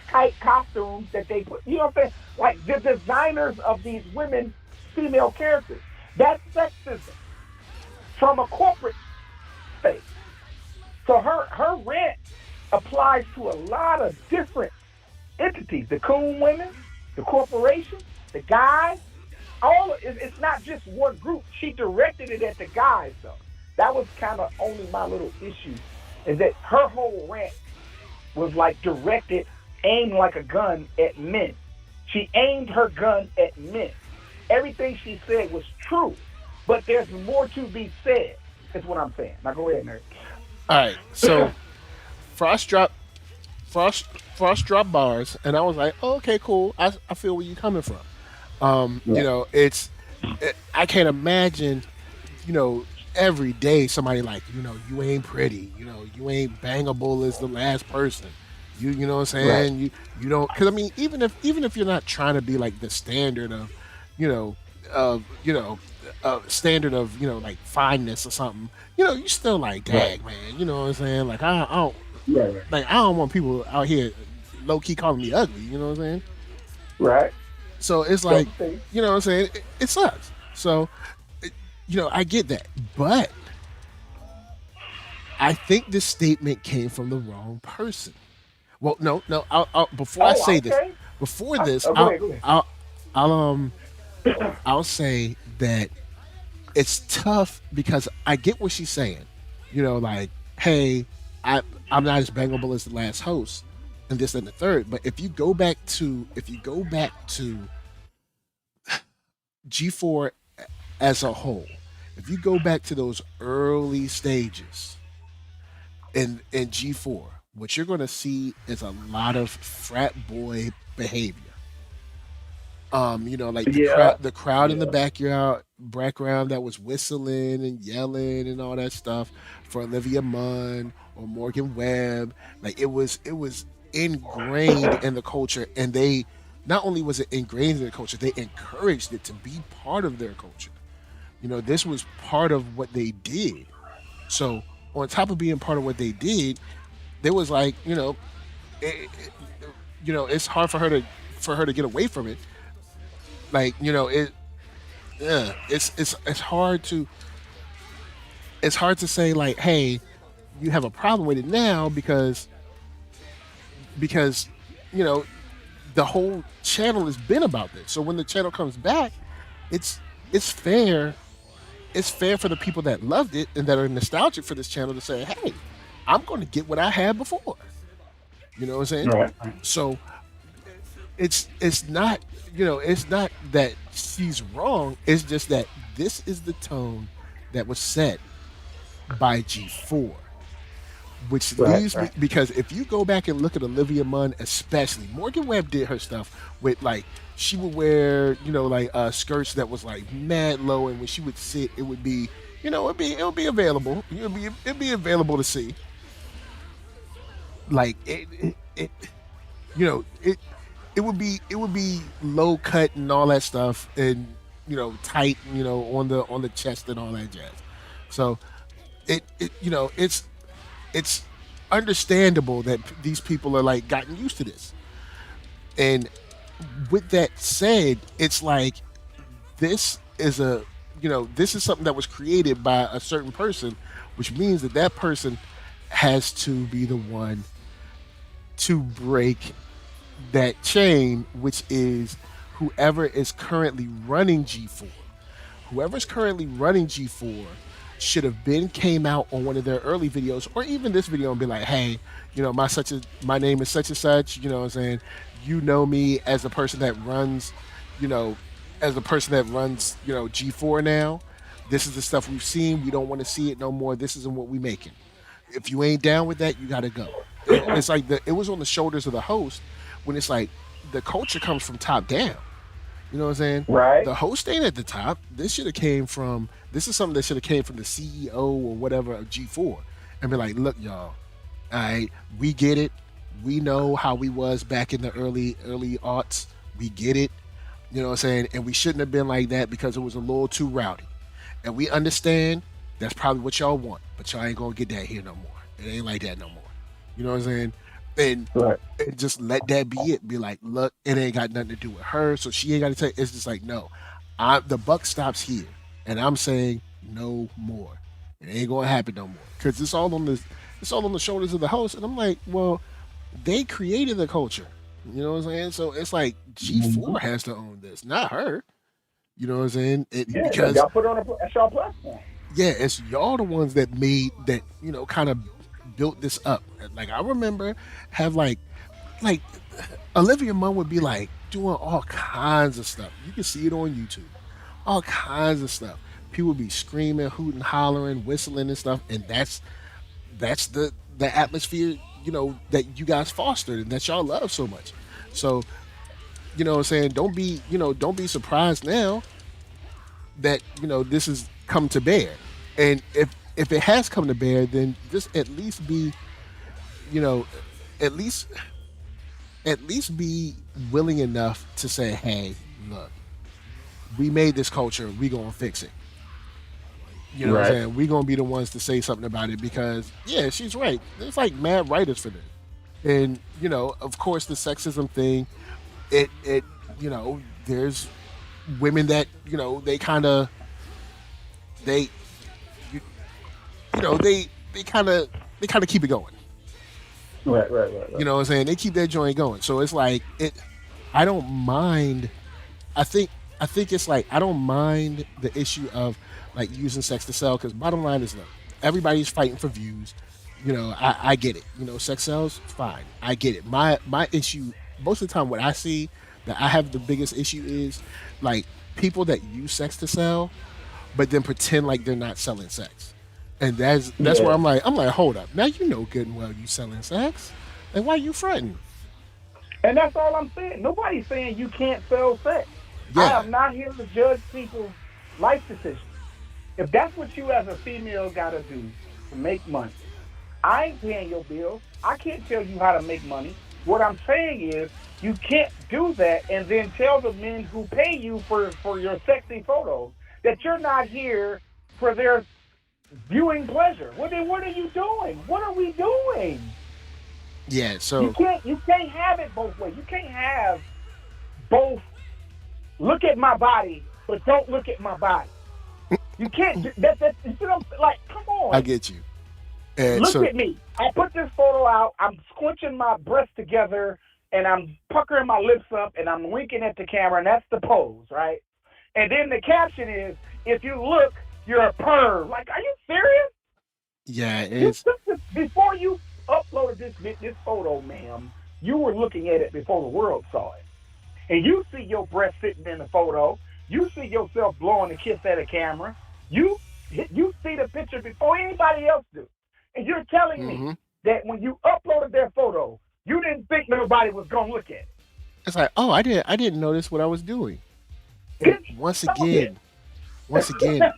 tight costumes that they put. You know what I'm saying? Like the designers of these women, female characters. That's sexism from a corporate space. So her rant applies to a lot of different entities, the coon women, the corporations, the guys. It's not just one group. She directed it at the guys, though. That was kind of only my little issue, is that her whole rant was like directed, aimed like a gun at men. She aimed her gun at men. Everything she said was true, but there's more to be said, is what I'm saying. Now go ahead, nerd. All right, so Frosk dropped bars, and I was like, oh, okay, cool. I feel where you're coming from. You know, I can't imagine, you know, every day somebody like, you know, you ain't pretty, you know, you ain't bangable as the last person. You know what I'm saying? Right. You don't, because I mean, even if you're not trying to be like the standard of, standard of, you know, like fineness or something, you know, you still like, dang, man, you know what I'm saying? Like I don't. Yeah, right. Like I don't want people out here low key calling me ugly. You know what I'm saying? Right. So it's like, you know what I'm saying? It sucks. So, you know, I get that, but I think this statement came from the wrong person. Well, no. Before I say this, I'll say that it's tough because I get what she's saying. You know, like, hey, I'm not as bangable as the last host, and this and the third. But if you go back to G4 as a whole, if you go back to those early stages in G4, what you're going to see is a lot of frat boy behavior. You know, like the crowd in the background that was whistling and yelling and all that stuff for Olivia Munn or Morgan Webb. Like it was ingrained in the culture, and they not only was it ingrained in the culture, they encouraged it to be part of their culture. You know, this was part of what they did. So on top of being part of what they did, there was like, you know, it's hard for her to get away from it. Like, you know, it's hard to say like, hey, you have a problem with it now because you know the whole channel has been about this. So when the channel comes back, it's fair for the people that loved it and that are nostalgic for this channel to say, hey, I'm going to get what I had before. You know what I'm saying? Right. So it's not, it's not that she's wrong. It's just that this is the tone that was set by G4. Which leaves me, because if you go back and look at Olivia Munn, especially Morgan Webb did her stuff with, like, she would wear, like skirts that was like mad low, and when she would sit, it would be, it would be available. It'd be available to see. Like it it would be low cut and all that stuff, and tight, on the chest and all that jazz. So it's understandable that these people are like gotten used to this. And with that said, it's like this is this is something that was created by a certain person, which means that person has to be the one to break that chain, which is whoever is currently running G4. Whoever's currently running G4 should have came out on one of their early videos, or even this video, and be like, hey, my name is such and such, what I'm saying? Me as the person that runs, G4 now. This is the stuff we've seen. We don't want to see it no more. This isn't what we making. If you ain't down with that, you got to go. It's like it was on the shoulders of the host, when it's like the culture comes from top down. You know what I'm saying? Right. The host ain't at the top. This is something that should have came from the CEO or whatever of G4, and be like, look, y'all, all right, we get it. We know how we was back in the early aughts. We get it. You know what I'm saying? And we shouldn't have been like that because it was a little too rowdy. And we understand that's probably what y'all want, but y'all ain't gonna get that here no more. It ain't like that no more. You know what I'm saying? And just let that be it. Be like, look, it ain't got nothing to do with her, so she ain't got to take. It's just like, no, the buck stops here, and I'm saying no more. It ain't gonna happen no more because it's all on the shoulders of the host. And I'm like, well, they created the culture. You know what I'm saying? So it's like G4 has to own this, not her. You know what I'm saying? Because y'all put it on a y'all platform. Yeah, it's y'all the ones that made that, kind of built this up. Like, I remember have like Olivia Munn would be like doing all kinds of stuff. You can see it on YouTube. All kinds of stuff. People would be screaming, hooting, hollering, whistling and stuff, and that's the atmosphere, that you guys fostered and that y'all love so much. So, you know what I'm saying, don't be surprised now that, this has come to bear. And if it has come to bear, then just at least be, at least be willing enough to say, hey, look, we made this culture, we gonna fix it. You know what I'm saying? We gonna be the ones to say something about it because, yeah, she's right. There's like mad writers for this. And, of course, the sexism thing, it there's women that, they kind of keep it going. Right. You know what I'm saying? They keep that joint going. So it's like I don't mind. I think it's like I don't mind the issue of like using sex to sell, because bottom line is, look, everybody's fighting for views. I get it. Sex sells, fine. I get it. My issue most of the time, what I see that I have the biggest issue is like people that use sex to sell, but then pretend like they're not selling sex. And that's where I'm like, hold up. Now you know good and well you selling sex. Like, why are you fronting? And that's all I'm saying. Nobody's saying you can't sell sex. Yeah. I am not here to judge people's life decisions. If that's what you as a female got to do to make money, I ain't paying your bills. I can't tell you how to make money. What I'm saying is you can't do that and then tell the men who pay you for your sexy photos that you're not here for their viewing pleasure. Well, then what are you doing? What are we doing? Yeah, so you can't have it both ways. You can't have both look at my body, but don't look at my body. You can't. That's like, come on. I get you. And look at me. I put this photo out. I'm squinching my breasts together, and I'm puckering my lips up, and I'm winking at the camera, and that's the pose, right? And then the caption is, if you look, you're a perv. Like, are you serious? Yeah, it's... Before you uploaded this photo, ma'am, you were looking at it before the world saw it. And you see your breast sitting in the photo. You see yourself blowing a kiss at a camera. You see the picture before anybody else do. And you're telling me that when you uploaded their photo, you didn't think nobody was going to look at it. It's like, oh, I didn't notice what I was doing. Once again,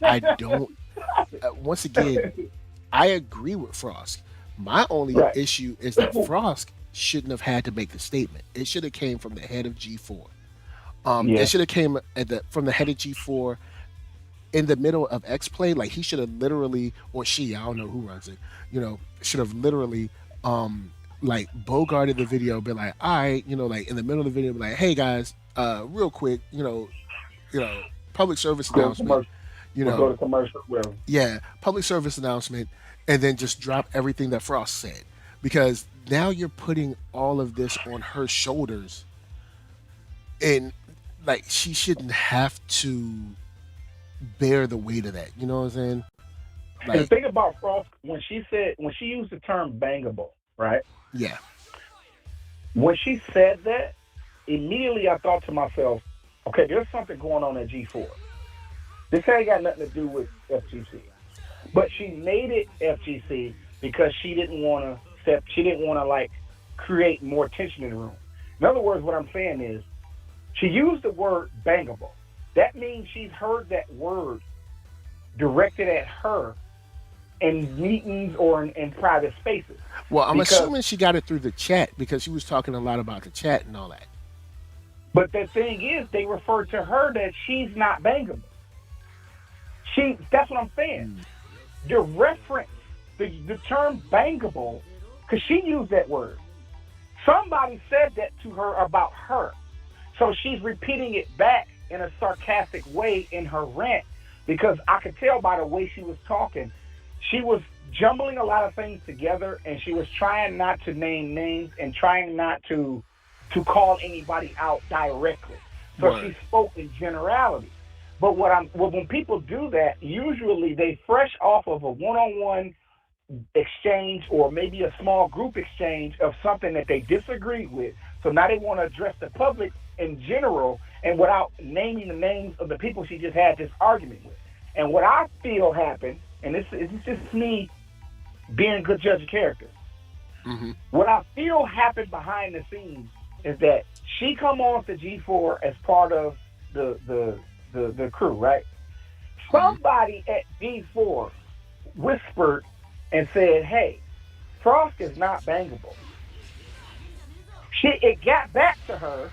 I don't. Once again, I agree with Frosk. My only issue is that Frosk shouldn't have had to make the statement. It should have came from the head of G4. It should have came from the head of G4 in the middle of XPlay. Like, he should have literally, or she, I don't know who runs it, should have literally like bogarted the video, be like, all right, like in the middle of the video, be like, hey guys, real quick, public service announcement. We'll go to commercial. Yeah, public service announcement, and then just drop everything that Frost said, because now you're putting all of this on her shoulders, and like, she shouldn't have to bear the weight of that. You know what I'm saying? Like, the thing about Frost, when she used the term bangable, right? Yeah. When she said that, immediately I thought to myself, okay, there's something going on at G4. This ain't got nothing to do with FGC. But she made it FGC because she didn't want to like create more tension in the room. In other words, what I'm saying is, she used the word bangable. That means she's heard that word directed at her in meetings or in private spaces. Well, I'm assuming she got it through the chat, because she was talking a lot about the chat and all that. But the thing is, they refer to her that she's not bangable. That's what I'm saying. The reference, the term bangable, because she used that word. Somebody said that to her about her. So she's repeating it back in a sarcastic way in her rant, because I could tell by the way she was talking, she was jumbling a lot of things together, and she was trying not to name names and trying not to call anybody out directly. So she spoke in generality. But when people do that, usually they fresh off of a one-on-one exchange or maybe a small group exchange of something that they disagree with. So now they want to address the public in general, and without naming the names of the people she just had this argument with. And what I feel happened, and this is just me being a good judge of character, what I feel happened behind the scenes is that she come on to G4 as part of the crew, right? Somebody at G4 whispered and said, hey, Frosk is not bangable. It got back to her.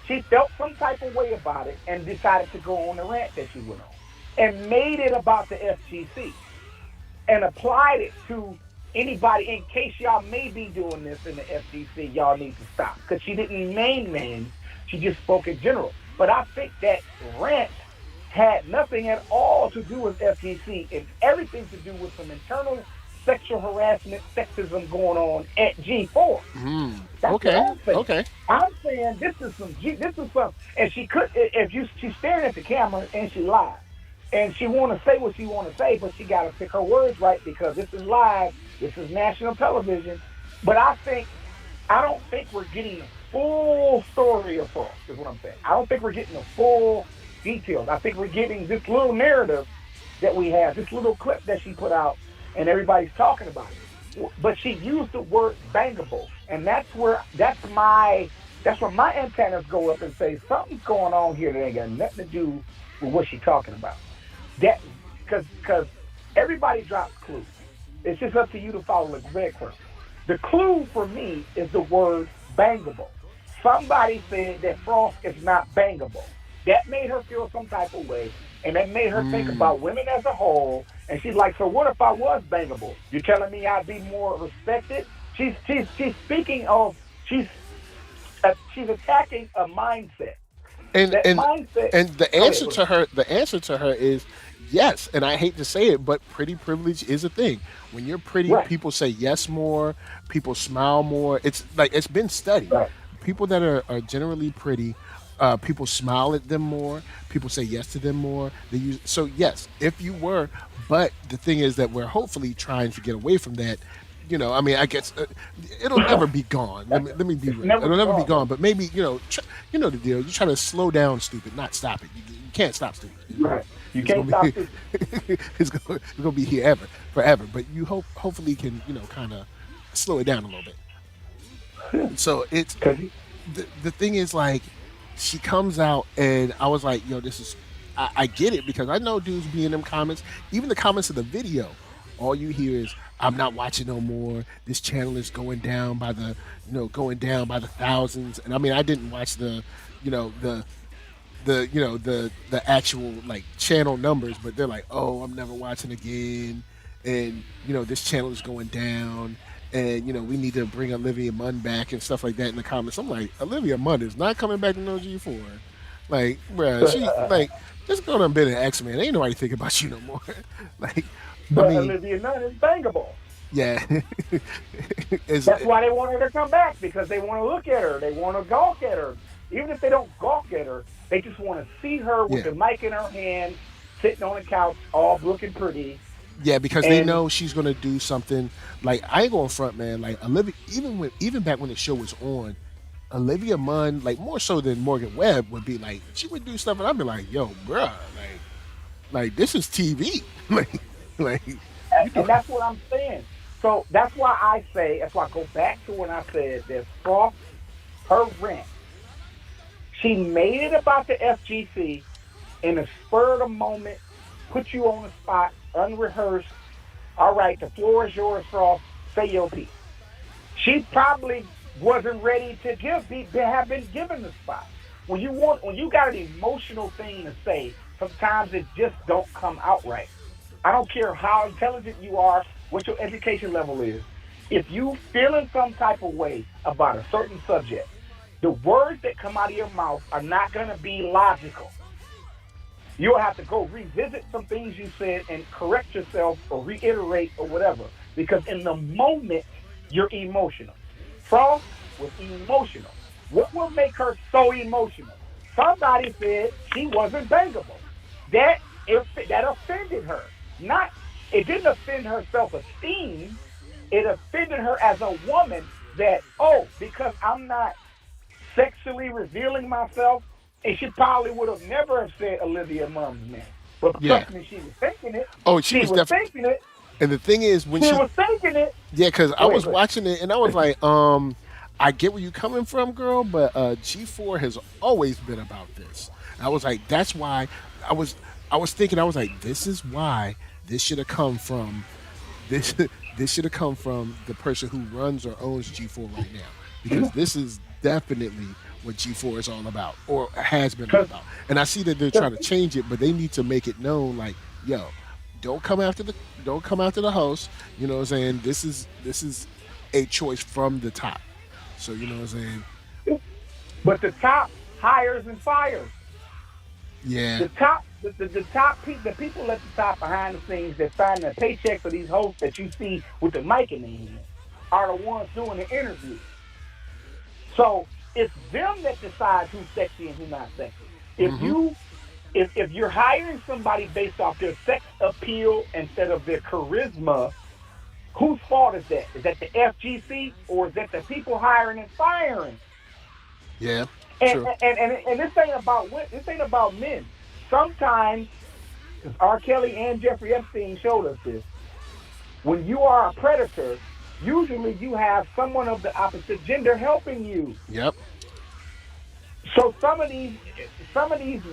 She felt some type of way about it and decided to go on the rant that she went on and made it about the FGC and applied it to anybody. In case y'all may be doing this in the FGC, y'all need to stop. Because she didn't name names. She just spoke in general. But I think that rant had nothing at all to do with FGC and everything to do with some internal sexual harassment, sexism going on at G4. That's okay. I'm saying this is some, and she's staring at the camera and she lies. And she want to say what she want to say, but she got to pick her words right, because this is live, this is national television. But I don't think we're getting the full story of Frosk, is what I'm saying. I don't think we're getting the full details. I think we're getting this little narrative that we have, this little clip that she put out, and everybody's talking about it. But she used the word bangable, and that's where my antennas go up and say something's going on here that ain't got nothing to do with what she's talking about. That because everybody drops clues. It's just up to you to follow the breadcrumbs. The clue for me is the word bangable. Somebody said that Frosk is not bangable. That made her feel some type of way, and that made her think about women as a whole. And she's like, so what if I was bangable? You're telling me I'd be more respected? She's speaking of, she's attacking a mindset. And the answer to her is yes. And I hate to say it, but pretty privilege is a thing. When you're pretty, people say yes more, people smile more. It's like, it's been studied. Right. People that are generally pretty, people smile at them more, people say yes to them more. So yes, if you were, but the thing is that we're hopefully trying to get away from that. you know, I mean, I guess it'll never be gone. Let me be real. It'll never be gone. But maybe, you know, you know the deal. You try to slow down stupid, not stop it. You can't stop stupid. Right. You It's can't gonna stop be, this. it's gonna be here forever. But you hopefully can, you know, kind of slow it down a little bit. So it's the thing is like she comes out and I was like, yo, this is I get it because I know dudes be in them comments, even the comments of the video. All you hear is, "I'm not watching no more. This channel is going down by the, you know, going down by the thousands." And I mean, I didn't watch the, you know, the actual like channel numbers, but they're like, "Oh, I'm never watching again," and you know, this channel is going down, and you know, we need to bring Olivia Munn back and stuff like that in the comments. I'm like, Olivia Munn is not coming back to no G4. Like, bruh, she like this girl done been an X-Men. Ain't nobody thinking about you no more. Like, But I mean, Olivia Munn is bangable. yeah. That's why they want her to come back, because they want to look at her. They want to gawk at her. Even if they don't gawk at her, they just want to see her with the mic in her hand, sitting on the couch, all looking pretty. Yeah, because they know she's gonna do something. Like, I ain't going front, man. Like Olivia, even back when the show was on, Olivia Munn, like more so than Morgan Webb, would be like, she would do stuff, and I'd be like, yo, bruh, like this is TV. like. And that's what I'm saying. So that's why I go back to when I said that Frosk, her rant, she made it about the FGC in a spur of the moment, put you on the spot, unrehearsed. All right, the floor is yours, Frosk. Say your piece. She probably wasn't ready to have been given the spot. When you got an emotional thing to say, sometimes it just don't come out right. I don't care how intelligent you are, what your education level is. If you feeling some type of way about a certain subject, the words that come out of your mouth are not going to be logical. You'll have to go revisit some things you said and correct yourself or reiterate or whatever, because in the moment, you're emotional. Frost was emotional. What will make her so emotional? Somebody said she wasn't bangable. That offended her. It didn't offend her self-esteem. It offended her as a woman that, because I'm not sexually revealing myself, and she probably would have never said Olivia Munn's name. But trust me, she was thinking it. Oh, she was definitely thinking it. And the thing is, when she was thinking it. Yeah, because I was watching it, and I was like, I get where you coming from, girl, but G4 has always been about this. I was like, that's why I was thinking, I was like, this is why this should have come from this should have come from the person who runs or owns G4 right now, because this is definitely what G4 is all about, or has been all about. And I see that they're trying to change it, but they need to make it known, like, yo, don't come after the host. You know what I'm saying? This is a choice from the top. So you know what I'm saying? But the top hires and fires. Yeah. The people at the top behind the scenes that sign the paycheck for these hosts that you see with the mic in their hand are the ones doing the interview. So it's them that decide who's sexy and who's not sexy. If you're hiring somebody based off their sex appeal instead of their charisma, whose fault is that? Is that the FGC, or is that the people hiring and firing? Yeah. And this ain't about men. Sometimes, because R. Kelly and Jeffrey Epstein showed us this, when you are a predator, usually you have someone of the opposite gender helping you. Yep. So some of these,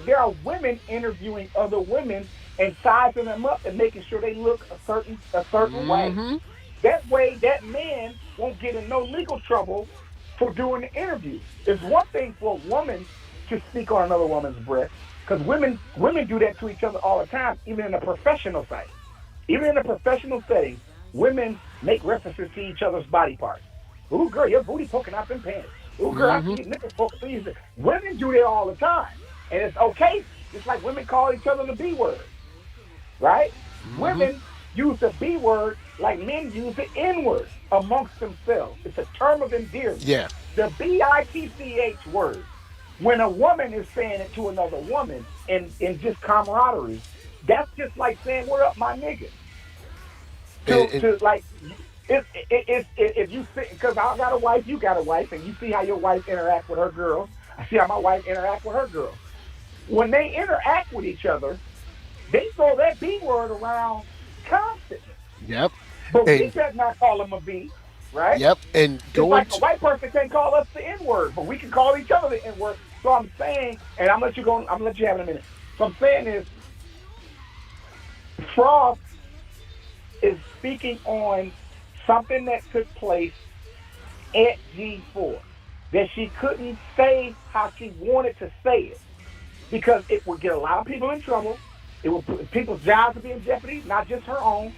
there are women interviewing other women and sizing them up and making sure they look a certain way. That way, that man won't get in no legal trouble for doing the interview. It's one thing for a woman to speak on another woman's breast, because women do that to each other all the time, even in a professional setting. Even in a professional setting, women make references to each other's body parts. Ooh, girl, your booty poking out them pants. Ooh, girl, I see your nipples poking through your... Women do that all the time. And it's okay. It's like women call each other the B word. Right? Women use the B word like men use the N word amongst themselves. It's a term of endearment. Yeah. The BITCH word, when a woman is saying it to another woman in just camaraderie, that's just like saying, "What up, my nigga?" If you see, because I got a wife, you got a wife, and you see how your wife interact with her girls. I see how my wife interact with her girls. When they interact with each other, they throw that B word around constantly. Yep. But we And better not call them a B, right? yep. And Just going like a to white person can't call us the N word, but we can call each other the N word. So I'm saying, and I'm gonna let you go. I'm gonna let you have it in a minute. So I'm saying is, Frost is speaking on something that took place at G4 that she couldn't say how she wanted to say it because it would get a lot of people in trouble. It would put people's jobs would be in jeopardy, not just her own.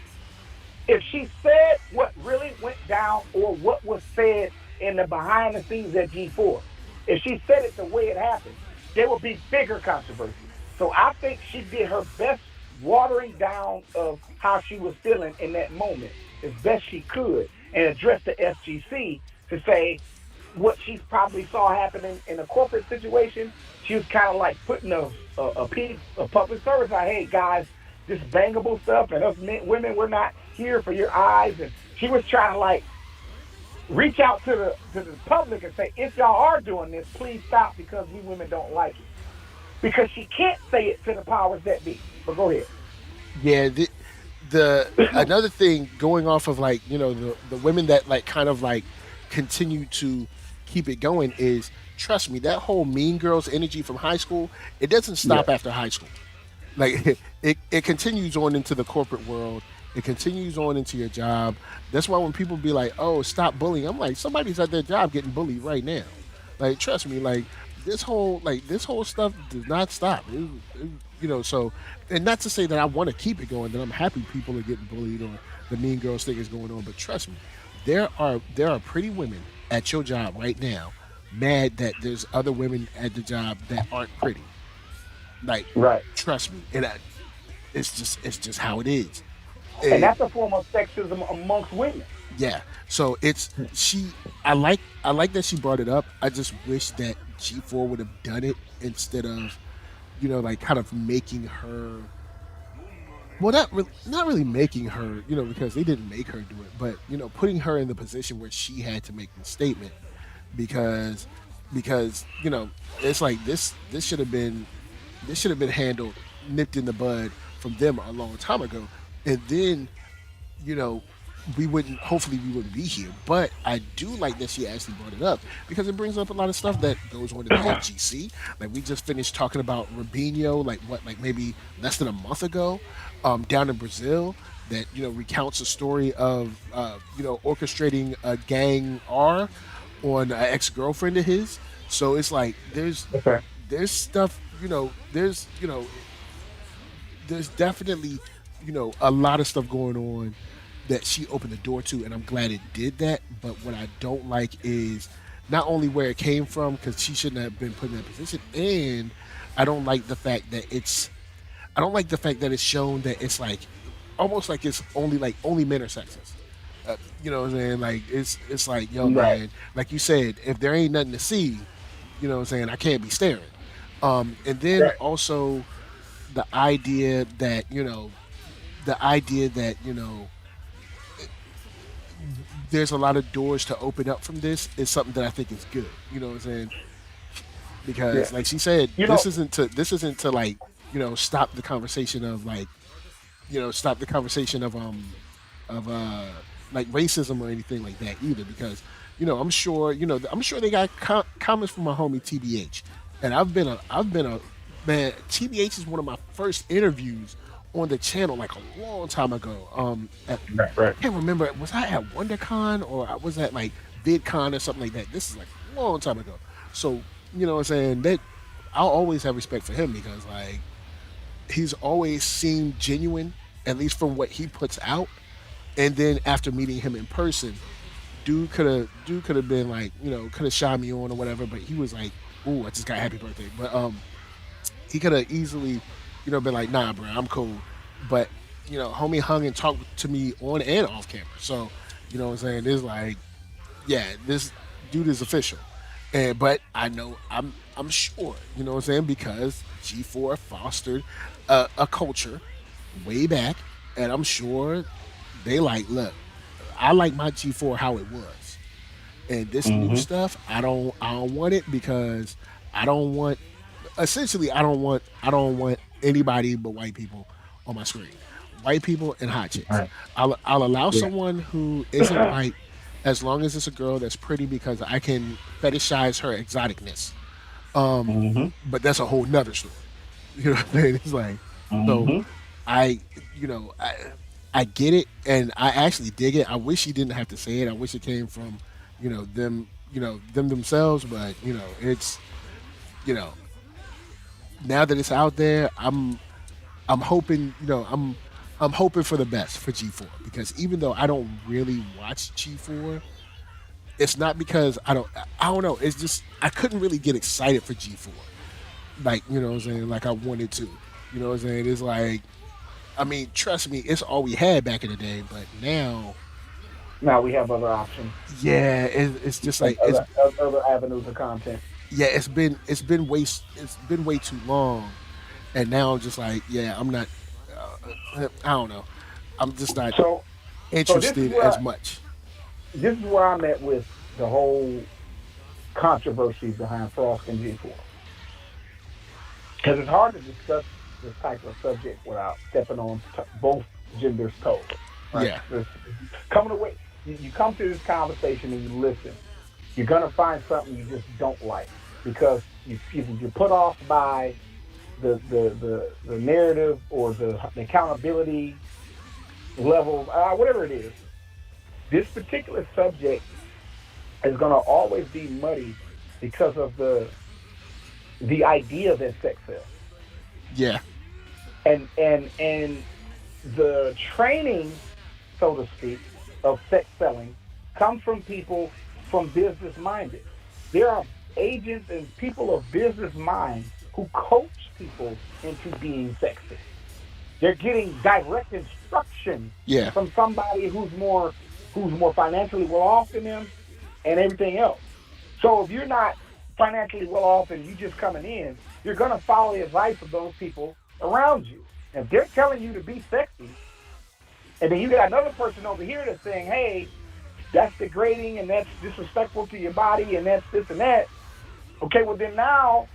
If she said what really went down or what was said in the behind the scenes at G4, if she said it the way it happened, there would be bigger controversy. So I think she did her best watering down of how she was feeling in that moment as best she could and address the FGC to say what she probably saw happening in a corporate situation. She was kind of like putting a piece of public service out. Hey guys, this bangable stuff and us women, we're not here for your eyes. And she was trying to like reach out to the public and say, if y'all are doing this, please stop because we women don't like it. Because she can't say it to the powers that be. But go ahead. yeah, the another thing going off of like the women that like kind of like continue to keep it going is trust me, that whole Mean Girls energy from high school, it doesn't stop after high school. Like it continues on into the corporate world. It continues on into your job. That's why when people be like, "Oh, stop bullying," I'm like, somebody's at their job getting bullied right now. Like, trust me, like this whole stuff does not stop. So, and not to say that I want to keep it going. That I'm happy people are getting bullied or the Mean Girls thing is going on. But trust me, there are pretty women at your job right now mad that there's other women at the job that aren't pretty. Like, right. Trust me, it's just how it is. And that's a form of sexism amongst women. Yeah. So I like that she brought it up. I just wish that G4 would have done it instead of, like kind of making her. Well, not really making her, because they didn't make her do it, but putting her in the position where she had to make the statement, because it's like this should have been handled, nipped in the bud from them a long time ago, and then hopefully we wouldn't be here. But I do like that she actually brought it up because it brings up a lot of stuff that goes on in the FGC. Like we just finished talking about Rubinho, like maybe less than a month ago, down in Brazil, that recounts a story of orchestrating a gang R on an ex-girlfriend of his. So it's like there's stuff, there's definitely a lot of stuff going on that she opened the door to, and I'm glad it did that. But what I don't like is not only where it came from, because she shouldn't have been put in that position, and I don't like the fact that it's shown that it's like almost like it's only men are sexist. You know what I'm saying? Like it's like, yo, man, like you said, if there ain't nothing to see, you know what I'm saying, I can't be staring. And then also the idea that there's a lot of doors to open up from this is something that I think is good. You know what I'm saying? Because like she said, this isn't to like, stop the conversation of like, like racism or anything like that either, because I'm sure they got comments from my homie TBH, and I've been a man. TBH is one of my first interviews on the channel like a long time ago. I can't remember, was I at WonderCon or I was at like VidCon or something like that. This is like a long time ago. So what I'm saying, that I'll always have respect for him because like he's always seemed genuine, at least from what he puts out. And then after meeting him in person, dude could have been like, could have shot me on or whatever, but he was like, "Ooh, I just got happy birthday." But he could have easily, been like, "Nah, bro, I'm cool." But homie hung and talked to me on and off camera. So what I'm saying, it's like, yeah, this dude is official. But I know I'm sure, what I'm saying, because G4 fostered a culture way back, and I'm sure they like, look, I like my G4 how it was, and this new stuff, I don't want it because I don't want. Essentially, I don't want anybody but white people on my screen. White people and hot chicks. Right. I'll allow Yeah. someone who isn't white as long as it's a girl that's pretty because I can fetishize her exoticness. But that's a whole nother story. You know what I'm saying? It's like so I you know I get it and I actually dig it. I wish he didn't have to say it. I wish it came from them them themselves. But it's you know now that it's out there, I'm hoping I'm hoping for the best for G4 because even though I don't really watch G4, it's not because I don't know. It's just I couldn't really get excited for G4, like what I'm saying, like I wanted to. You know what I'm saying? It's like, I mean, trust me, it's all we had back in the day, but now we have other options, yeah, it's just like other avenues of content. yeah, it's been way too long, and now I'm just like, yeah, I'm not. I don't know. I'm just not So, interested as much. this is where I'm at with the whole controversy behind Frosk and G4. Because it's hard to discuss this type of subject without stepping on both genders' toes. Right? Yeah. Coming away, you come to this conversation and you listen. You're gonna find something you just don't like because you're put off by the narrative or the accountability level, whatever it is. This particular subject is gonna always be muddy because of the idea that sex sells. Yeah. And the training, so to speak, of sex selling comes from people from business minded. There are agents and people of business mind who coach people into being sexy. They're getting direct instruction from somebody who's more financially well off than them and everything else. So if you're not financially well off and you just coming in, you're gonna follow the advice of those people around you. And if they're telling you to be sexy, and then you got another person over here that's saying, hey, that's degrading and that's disrespectful to your body and that's this and that. Okay, well then now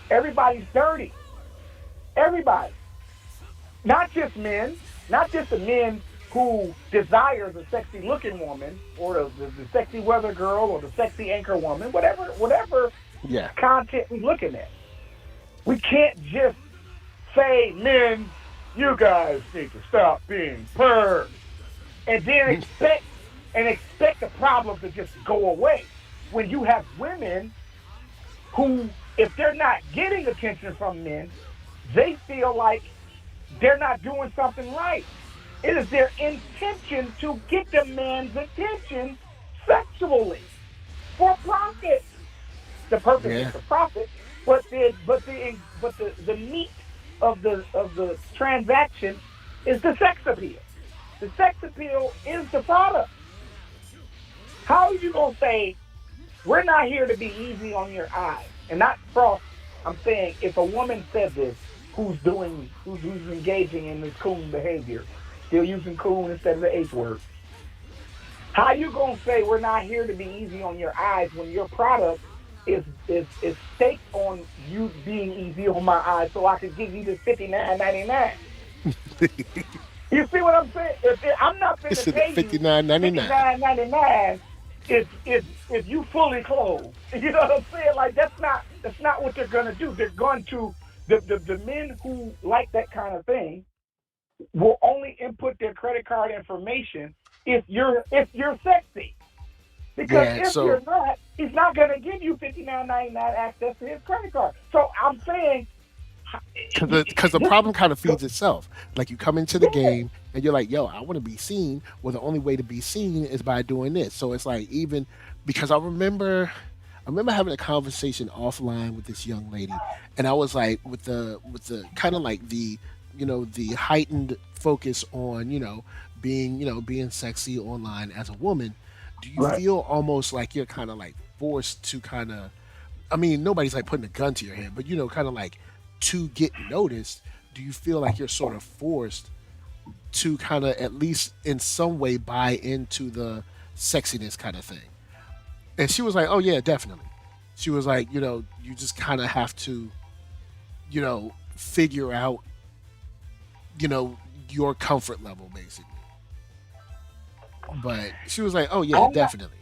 everybody's dirty. Everybody. Not just men, not just the men who desire the sexy looking woman or the sexy weather girl or the sexy anchor woman, whatever content we're looking at. We can't just say, men, you guys need to stop being pervs, and then expect the problem to just go away. When you have women who, if they're not getting attention from men, they feel like they're not doing something right. It is their intention to get the man's attention sexually for profit. The purpose is for profit, but the meat of the transaction is the sex appeal. The sex appeal is the product. How are you gonna say we're not here to be easy on your eyes? And not Frost. I'm saying if a woman said this, who's engaging in this coon behavior, still using coon instead of the H word. How you gonna say we're not here to be easy on your eyes when your product is staked on you being easy on my eyes so I can give you this $59.99? You see what I'm saying? I'm not going to pay you $59.99 if you fully clothed. You know what I'm saying? Like that's not what they're gonna do. They're going to the men who like that kind of thing will only input their credit card information if you're sexy. Because you're not, he's not going to give you $59.99 access to his credit card. So I'm saying, because the problem kind of feeds itself. Like you come into the game and you're like, yo, I want to be seen. Well, the only way to be seen is by doing this. So it's like, even because I remember having a conversation offline with this young lady, and I was like, with the kind of like the heightened focus on being sexy online as a woman. Do you feel almost like you're kind of like forced to kind of, I mean, nobody's like putting a gun to your head, but kind of like to get noticed? Do you feel like you're sort of forced to kind of at least in some way buy into the sexiness kind of thing. And she was like, "Oh yeah, definitely." She was like, you just kind of have to, figure out, your comfort level basically. But she was like, "Oh yeah, definitely."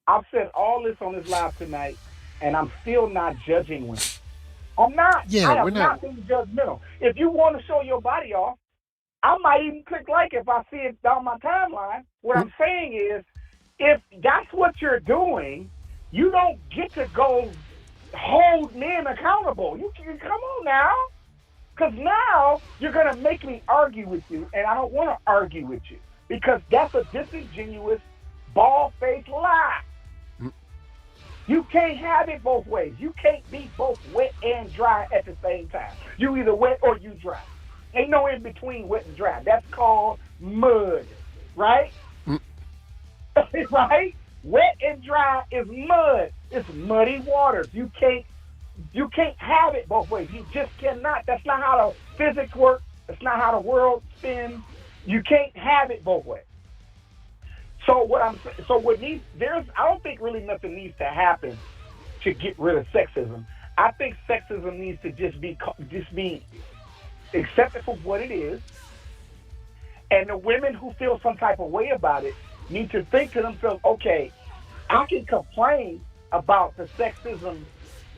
I've said all this on this live tonight, and I'm still not judging women. I'm not. Yeah, I we're am not. not being judgmental. If you want to show your body off, I might even click like if I see it down my timeline. What I'm saying is, if that's what you're doing, you don't get to go hold men accountable. You can come on now, because now you're gonna make me argue with you, and I don't want to argue with you because that's a disingenuous, bald-faced lie. You can't have it both ways. You can't be both wet and dry at the same time. You either wet or you dry. Ain't no in between wet and dry. That's called mud, right? Right? Wet and dry is mud. It's muddy waters. You can't have it both ways. You just cannot. That's not how the physics work. That's not how the world spins. You can't have it both ways. So I don't think really nothing needs to happen to get rid of sexism. I think sexism needs to just be accepted for what it is, and the women who feel some type of way about it need to think to themselves, okay, I can complain about the sexism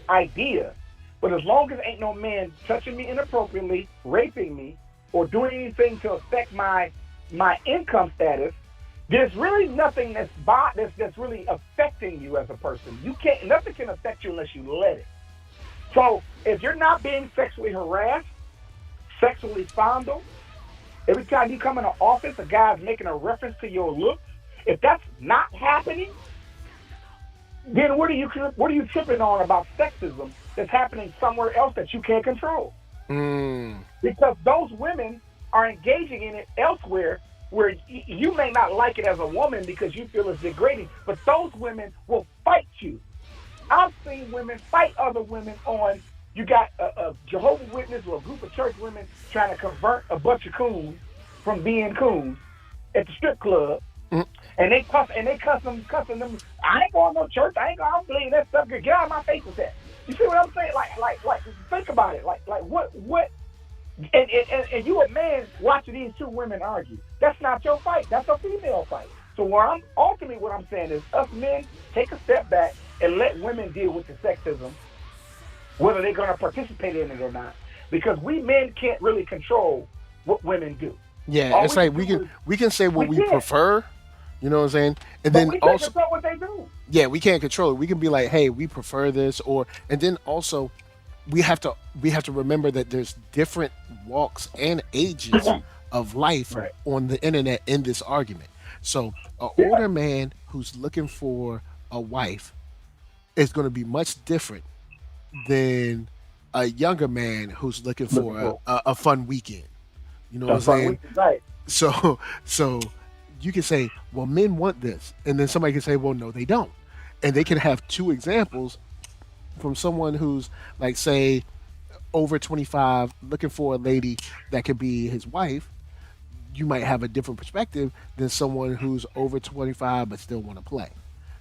idea, but as long as ain't no man touching me inappropriately, raping me, or doing anything to affect my income status, there's really nothing that's really affecting you as a person. Nothing can affect you unless you let it. So if you're not being sexually harassed, sexually fondled, every time you come in an office, a guy's making a reference to your looks, if that's not happening, then what are you tripping on about sexism that's happening somewhere else that you can't control? Because those women are engaging in it elsewhere where you may not like it as a woman because you feel it's degrading, but those women will fight you. I've seen women fight other women on, you got a Jehovah's Witness or a group of church women trying to convert a bunch of coons from being coons at the strip club, and they cussing them. I ain't going to no church. I don't believe that stuff. Get out of my face with that. You see what I'm saying? Like, think about it. Like, what? And you a man watching these two women argue. That's not your fight. That's a female fight. So what I'm saying is, us men take a step back and let women deal with the sexism, whether they're going to participate in it or not, because we men can't really control what women do. Yeah, it's like we can say what we prefer. You know what I'm saying? And then we also can't control what they do. Yeah, we can't control it. We can be like, hey, we prefer this, and then also we have to remember that there's different walks and ages of life on the internet in this argument. So an older man who's looking for a wife is going to be much different than a younger man who's looking for a fun weekend. You know what I'm saying? Right. So you can say, well, men want this. And then somebody can say, well, no, they don't. And they can have two examples from someone who's, like, say, over 25, looking for a lady that could be his wife. You might have a different perspective than someone who's over 25 but still want to play.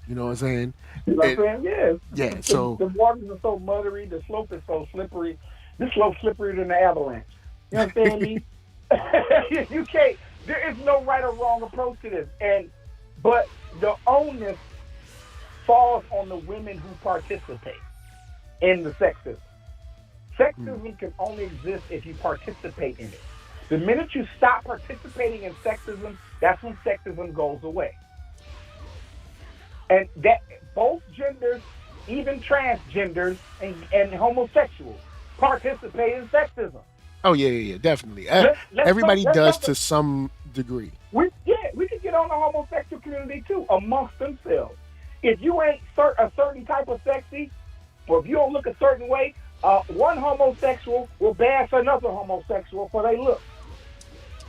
You know what I'm saying? You know what I'm saying? Yeah. Yeah, so the waters are so muddy, the slope is so slippery. This slope's slipperier than the avalanche. You know what I'm saying? You can't. There is no right or wrong approach to this, but the onus falls on the women who participate in the sexism. Sexism can only exist if you participate in it. The minute you stop participating in sexism, that's when sexism goes away. And that both genders, even transgenders and homosexuals, participate in sexism. Oh yeah, definitely. Everybody does to some degree. We can get on the homosexual community too, amongst themselves. If you ain't a certain type of sexy, or if you don't look a certain way, one homosexual will bash another homosexual for their look.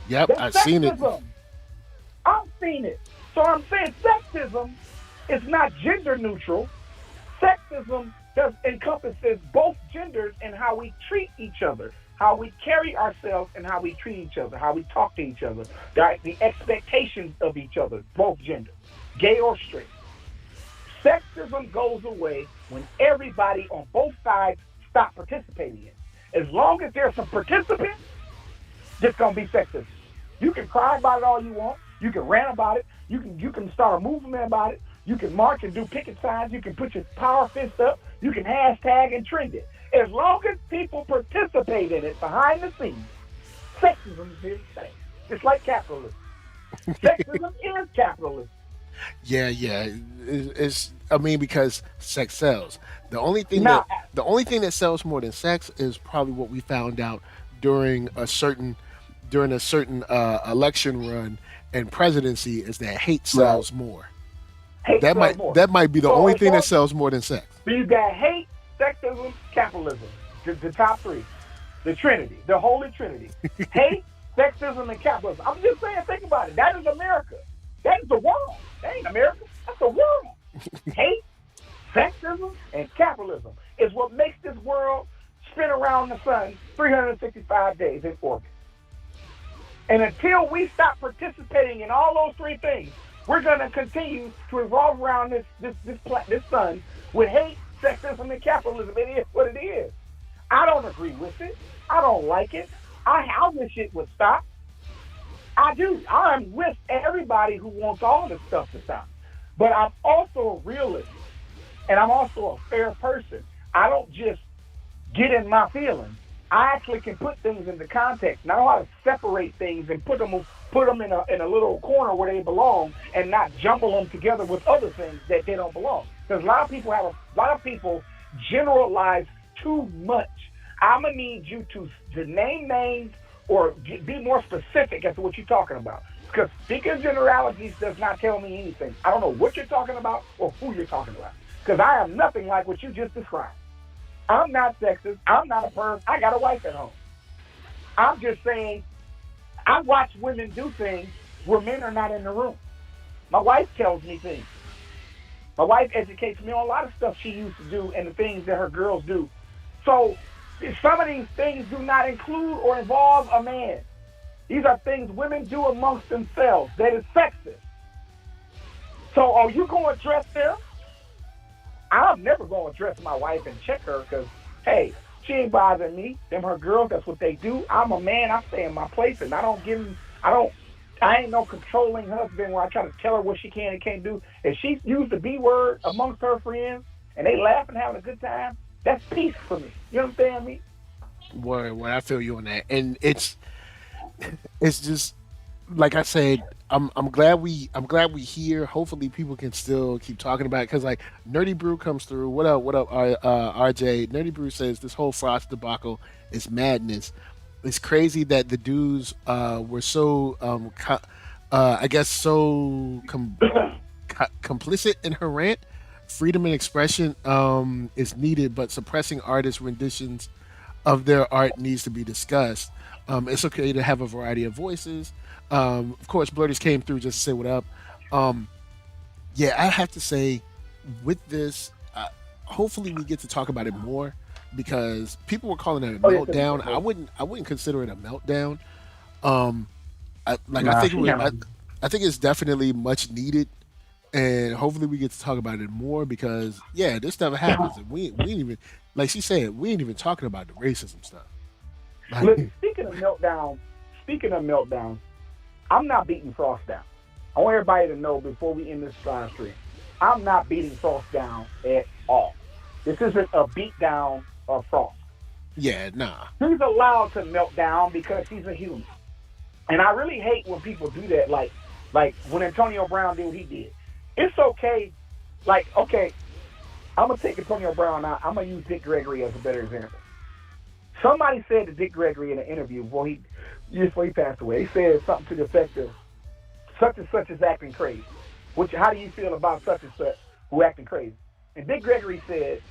Yep, I've seen it. I've seen it. So I'm saying sexism is not gender neutral. Sexism encompasses both genders and how we treat each other, how we carry ourselves and how we treat each other, how we talk to each other, the expectations of each other, both genders, gay or straight. Sexism goes away when everybody on both sides stop participating in it. As long as there's some participants, there's going to be sexism. You can cry about it all you want. You can rant about it. You can start a movement about it. You can march and do picket signs. You can put your power fist up. You can hashtag and trend it. As long as people participate in it behind the scenes, sexism is here to stay. It's like capitalism. Sexism is capitalism. Yeah. It's I mean, because sex sells. The only thing that sells more than sex is probably what we found out during a certain election run and presidency is that hate sells more. That might be the only thing that sells more than sex. So you got hate, sexism, capitalism, the top three, the Trinity, the Holy Trinity. Hate, sexism, and capitalism. I'm just saying, think about it. That is America. That is the world. That ain't America. That's the world. Hate, sexism, and capitalism is what makes this world spin around the sun 365 days in orbit. And until we stop participating in all those three things, we're going to continue to revolve around this sun with hate, sexism, and capitalism. It is what it is. I don't agree with it. I don't like it. I wish it would stop. I do. I'm with everybody who wants all this stuff to stop. But I'm also a realist, and I'm also a fair person. I don't just get in my feelings. I actually can put things into context. And I know how to separate things and put them in a little corner where they belong, and not jumble them together with other things that they don't belong. Because a lot of people generalize too much. I'm gonna need you to name names or be more specific as to what you're talking about. Because speaking generalities does not tell me anything. I don't know what you're talking about or who you're talking about. Because I am nothing like what you just described. I'm not sexist. I'm not a perv. I got a wife at home. I'm just saying, I watch women do things where men are not in the room. My wife tells me things. My wife educates me on a lot of stuff she used to do and the things that her girls do. So some of these things do not include or involve a man. These are things women do amongst themselves that is sexist. So are you going to address them? I'm never going to address my wife and check her because, hey, she ain't bothering me. Them her girls, that's what they do. I'm a man. I stay in my place, and I ain't no controlling husband where I try to tell her what she can and can't do. If she used the B word amongst her friends and they laugh and having a good time, that's peace for me. You understand me? Word, I feel you on that. And it's just like I said, I'm glad we here. Hopefully people can still keep talking about it because like Nerdy Brew comes through. What up, RJ? Nerdy Brew says this whole Frosk debacle is madness. It's crazy that the dudes were so I guess so complicit in her rant. Freedom and expression is needed, but suppressing artists' renditions of their art needs to be discussed. It's okay to have a variety of voices. Of course, Blurters came through just to say what up. Yeah, I have to say, with this, hopefully we get to talk about it more because people were calling it a meltdown. I wouldn't consider it a meltdown. I think it's definitely much needed, and hopefully we get to talk about it more because yeah, this stuff happens, and we ain't even, like she said, we ain't even talking about the racism stuff. Like, look, speaking of meltdowns, I'm not beating Frosk down. I want everybody to know before we end this live stream, I'm not beating Frosk down at all. This isn't a beat down of Frosk. Yeah, nah. He's allowed to melt down because he's a human. And I really hate when people do that, like when Antonio Brown did what he did. It's okay. Like, okay, I'm going to take Antonio Brown out. I'm going to use Dick Gregory as a better example. Somebody said to Dick Gregory in an interview before he passed away, he said something to the effect of, such and such is acting crazy. How do you feel about such and such who acting crazy? And Dick Gregory said,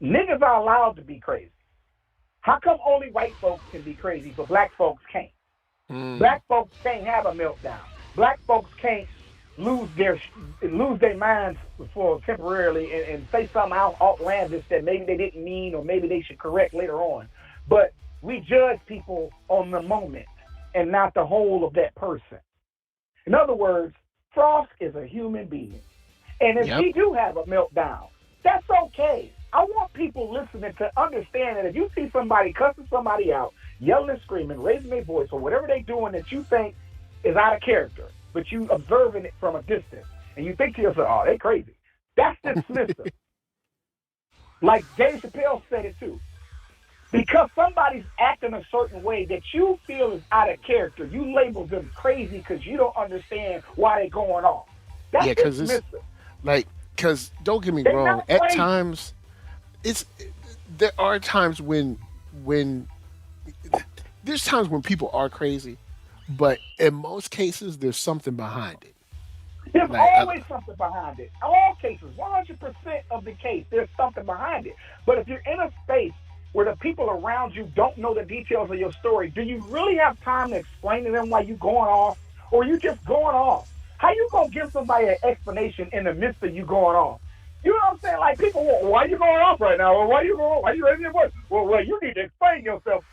niggas are allowed to be crazy. How come only white folks can be crazy, but black folks can't? Black folks can't have a meltdown. Black folks can't lose their minds for temporarily and say something outlandish that maybe they didn't mean or maybe they should correct later on. But we judge people on the moment and not the whole of that person. In other words, Frosk is a human being. And if he do have a meltdown, that's okay. I want people listening to understand that if you see somebody cussing somebody out, yelling and screaming, raising their voice, or whatever they're doing that you think is out of character, but you observing it from a distance, and you think to yourself, oh, they crazy. That's dismissive. Like Dave Chappelle said it too. Because somebody's acting a certain way that you feel is out of character, you label them crazy because you don't understand why they're going off. That's dismissive. Because don't get me wrong, at times, there are times when there's times when people are crazy, but in most cases, there's something behind it. There's always something behind it. All cases, 100% of the case, there's something behind it. But if you're in a space where the people around you don't know the details of your story, do you really have time to explain to them why you going off? Or are you just going off? How you going to give somebody an explanation in the midst of you going off? You know what I'm saying? Like, people, well, why are you going off right now? Or why are you going? Why are you raising your voice? Well, you need to explain yourself.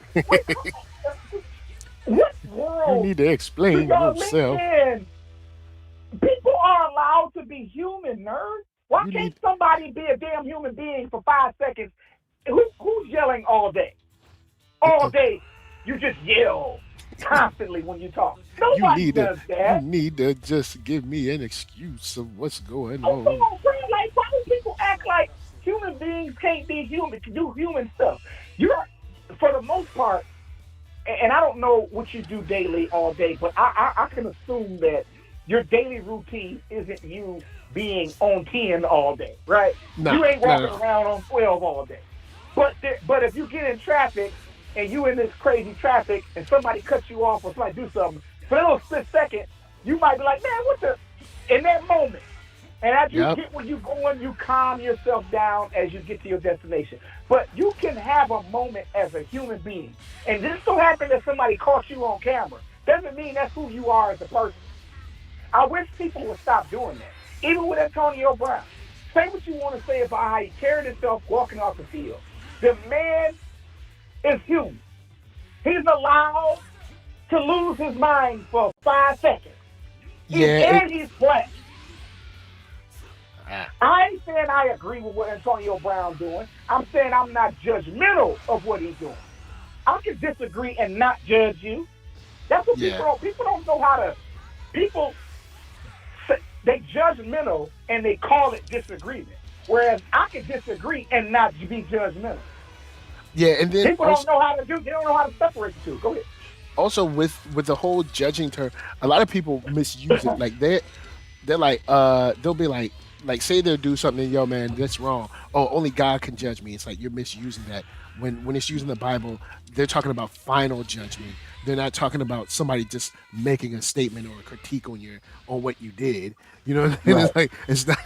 What world? You need to explain yourself. People are allowed to be human, nerd. Why can't somebody be a damn human being for 5 seconds? Who's yelling all day? All day, you just yell constantly when you talk. Nobody does that. You need to just give me an excuse of what's going on. Come on, friend. Like, why do people act like human beings can't be human, can do human stuff? You're, for the most part, and I don't know what you do daily all day, but I can assume that your daily routine isn't you being on 10 all day, right? You ain't walking around on 12 all day. But if you get in traffic and you in this crazy traffic and somebody cuts you off or somebody do something, for a little split second, you might be like, man, in that moment. And as you get where you're going, you calm yourself down as you get to your destination. But you can have a moment as a human being. And this so happens that somebody caught you on camera. Doesn't mean that's who you are as a person. I wish people would stop doing that. Even with Antonio Brown. Say what you want to say about how he carried himself walking off the field. The man is human. He's allowed to lose his mind for 5 seconds. He's black. I ain't saying I agree with what Antonio Brown's doing. I'm saying I'm not judgmental of what he's doing. I can disagree and not judge you. That's what people don't know how to. People, they judgmental and they call it disagreement. Whereas I can disagree and not be judgmental. Yeah, and then people don't know how to do. They don't know how to separate the two. Go ahead. Also, with the whole judging term, a lot of people misuse it. Like they're like they'll be like say they'll do something, yo man, that's wrong. Oh, only God can judge me. It's like you're misusing that. When it's used in the Bible, they're talking about final judgment. They're not talking about somebody just making a statement or a critique on what you did. You know what I mean? Right. It's not.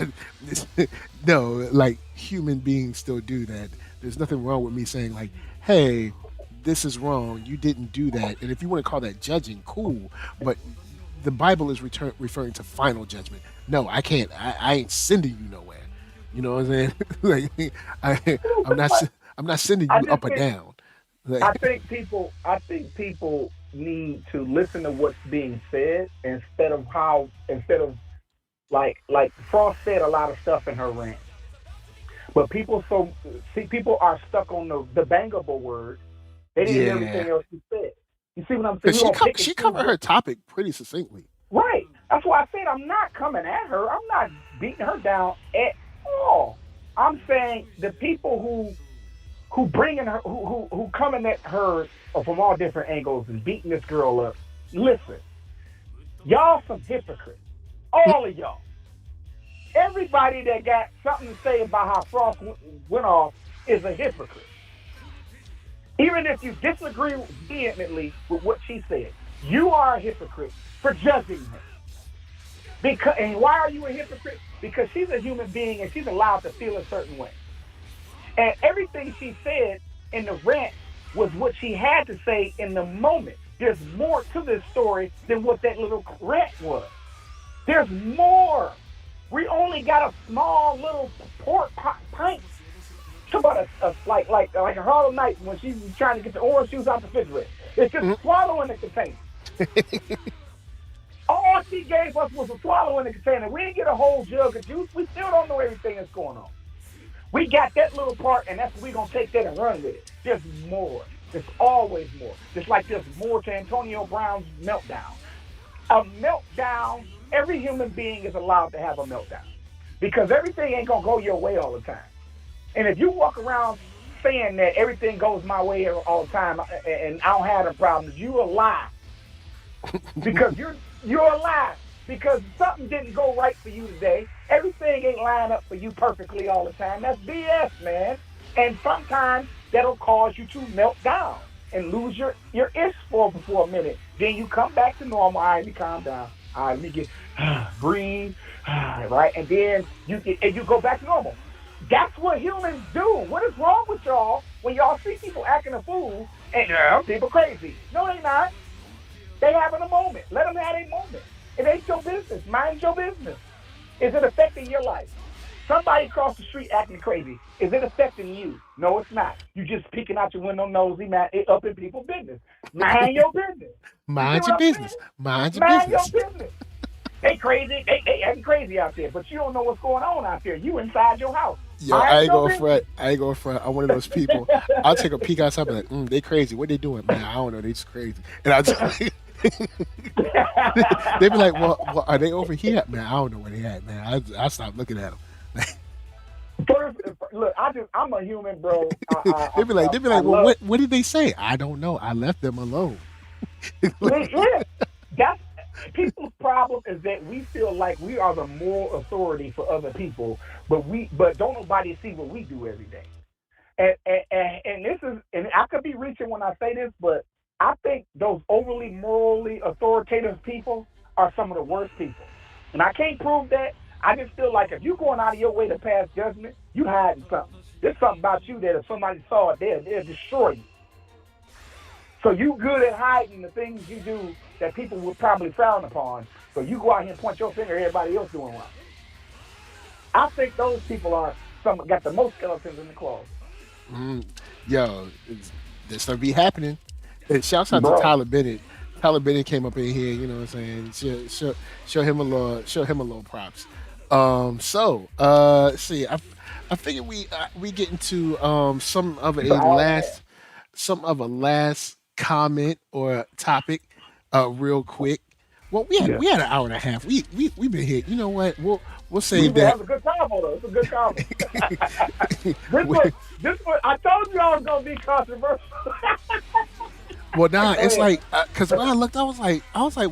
No, like human beings still do that. There's nothing wrong with me saying like, hey, this is wrong. You didn't do that. And if you want to call that judging, cool. But the Bible is referring to final judgment. No, I can't. I ain't sending you nowhere. You know what I'm saying? Like, I'm not sending you up or down. Like, I think people need to listen to what's being said instead of like Frost said a lot of stuff in her rant. But people are stuck on the bangable word. They didn't hear everything else she said. You see what I'm saying? She covered her topic pretty succinctly. Right. That's why I said I'm not coming at her. I'm not beating her down at all. I'm saying the people who bringing her, who coming at her from all different angles and beating this girl up. Listen, y'all some hypocrites. All of y'all. Everybody that got something to say about how Frost went off is a hypocrite. Even if you disagree vehemently with what she said, you are a hypocrite for judging her. And why are you a hypocrite? Because she's a human being and she's allowed to feel a certain way. And everything she said in the rant was what she had to say in the moment. There's more to this story than what that little rant was. There's more. We only got a small little pint. Talk about like a Harlem Night when she's trying to get the orange juice out the refrigerator. It's just swallowing the container. All she gave us was a swallow in the container. We didn't get a whole jug of juice. We still don't know everything that's going on. We got that little part, and that's what we're going to take that and run with it. There's more. There's always more. Just like there's more to Antonio Brown's meltdown. A meltdown, every human being is allowed to have a meltdown because everything ain't going to go your way all the time. And if you walk around saying that everything goes my way all the time and I don't have the problems, you a lie. Because you're a lie. Because something didn't go right for you today. Everything ain't lined up for you perfectly all the time. That's BS, man. And sometimes that'll cause you to melt down and lose your ish for a minute. Then you come back to normal. All right, let me calm down. All right, let me get breathe. Right? And then you go back to normal. That's what humans do. What is wrong with y'all when y'all see people acting a fool and people crazy? No, they not. They having a moment. Let them have a moment. It ain't your business. Mind your business. Is it affecting your life? Somebody across the street acting crazy. Is it affecting you? No, it's not. You just peeking out your window nosy, man, up in people's business. Mind your business. Mind your business. Mind your business. They crazy. They acting crazy out there, but you don't know what's going on out there. You inside your house. Yo, I ain't going front. I'm one of those people. I'll take a peek outside and be like, they crazy. What they doing? Man, I don't know. They just crazy. And I just... They be like, well, are they over here? Man, I don't know where they at, man. I stopped looking at them. First, look, I'm a human, bro. They be like, well, what did they say? I don't know. I left them alone. Yeah, that's people's problem is that we feel like we are the moral authority for other people, but don't nobody see what we do every day. And this is, and I could be reaching when I say this, but I think those overly morally authoritative people are some of the worst people. And I can't prove that. I just feel like if you're going out of your way to pass judgment, you hiding something. There's something about you that if somebody saw it there, they'll destroy you. So you good at hiding the things you do that people would probably frown upon. So you go out here and point your finger at everybody else doing wrong. I think those people got the most skeletons in the closet. Yo, this stuff be happening. And shouts out to Tyler Bennett. Tyler Bennett came up in here, you know what I'm saying? Show him a little props. Let's see. I figured we get into some of a last comment or topic real quick. Well, we had an hour and a half. We've been here. You know what? We'll save that. That was a good combo, though. It's a good combo. this one, I told you I was gonna be controversial. Well, nah, it's like because when I looked, I was like,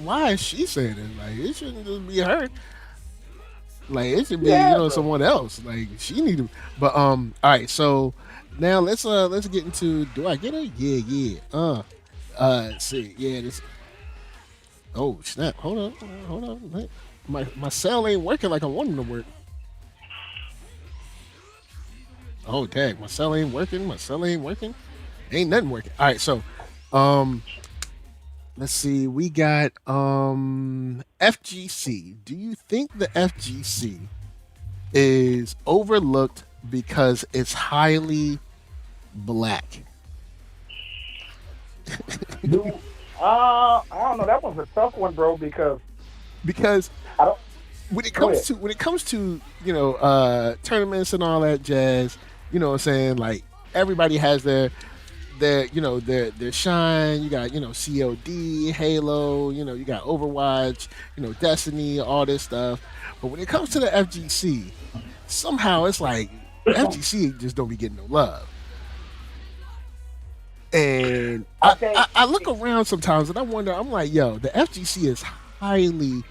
why is she saying it? Like, it shouldn't just be her. Like, it should be someone else. Like, she need to. But all right. So now let's get into. Do I get her? Yeah. Let's see. Yeah. This. Oh snap! Hold on. My cell ain't working like I want them to work. Oh dang! My cell ain't working. Ain't nothing working. All right. So. Let's see. We got FGC. Do you think the FGC is overlooked because it's highly black? I don't know. That one's a tough one, bro. Because I don't. When it comes to tournaments and all that jazz, you know what I'm saying? Like everybody has their shine. You got COD, Halo, you got Overwatch, Destiny, all this stuff. But when it comes to the FGC, somehow it's like FGC just don't be getting no love. And I look around sometimes and I wonder, I'm like, yo, the FGC is highly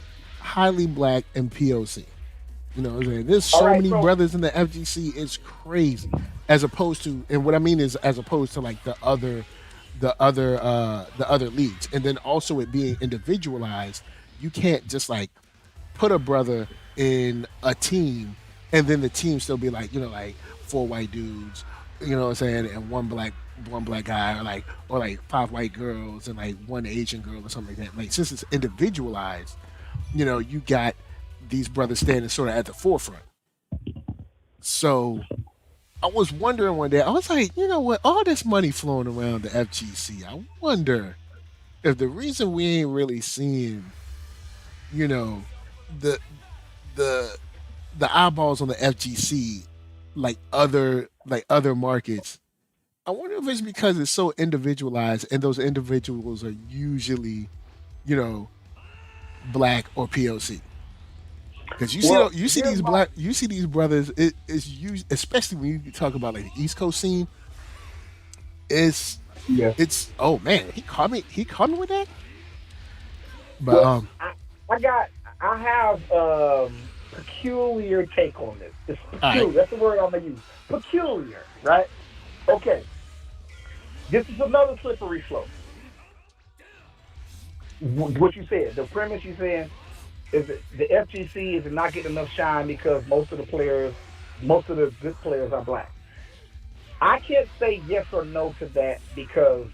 black and POC. You know what I'm saying? There's so many brothers in the FGC, it's crazy. As opposed to, and what I mean is as opposed to like the other leagues. And then also it being individualized, you can't just like put a brother in a team and then the team still be like, like 4 white dudes, you know what I'm saying, and one black guy, or like 5 white girls and like 1 Asian girl or something like that. Like since it's individualized, you got these brothers standing sort of at the forefront. So I was wondering one day, I was like, you know what, all this money flowing around the FGC, I wonder if the reason we ain't really seeing, you know, the eyeballs on the FGC like other markets, I wonder if it's because it's so individualized and those individuals are usually, you know, black or POC. Because you see these brothers. It's used, especially when you talk about like the East Coast scene. It's oh man, he caught me with that. But well, I have peculiar take on this. It's peculiar. Right. That's the word I'm gonna use. Peculiar, right? Okay. This is another slippery slope. What you said, the premise you saying is that the FGC is not getting enough shine because most of the good players are black. I can't say yes or no to that because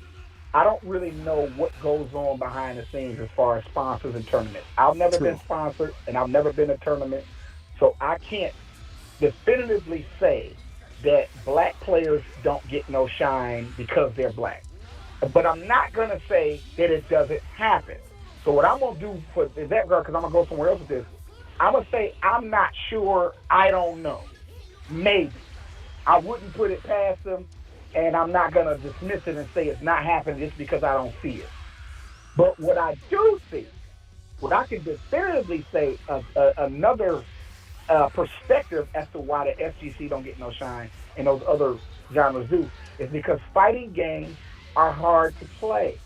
I don't really know what goes on behind the scenes as far as sponsors and tournaments. I've never been sponsored and I've never been in a tournament, so I can't definitively say that black players don't get no shine because they're black. But I'm not going to say that it doesn't happen. So what I'm going to do for that girl, because I'm going to go somewhere else with this, I'm going to say I'm not sure, I don't know. Maybe. I wouldn't put it past them, and I'm not going to dismiss it and say it's not happening just because I don't see it. But what I do see, what I can definitively say another perspective as to why the FGC don't get no shine and those other genres do, is because fighting games are hard to play.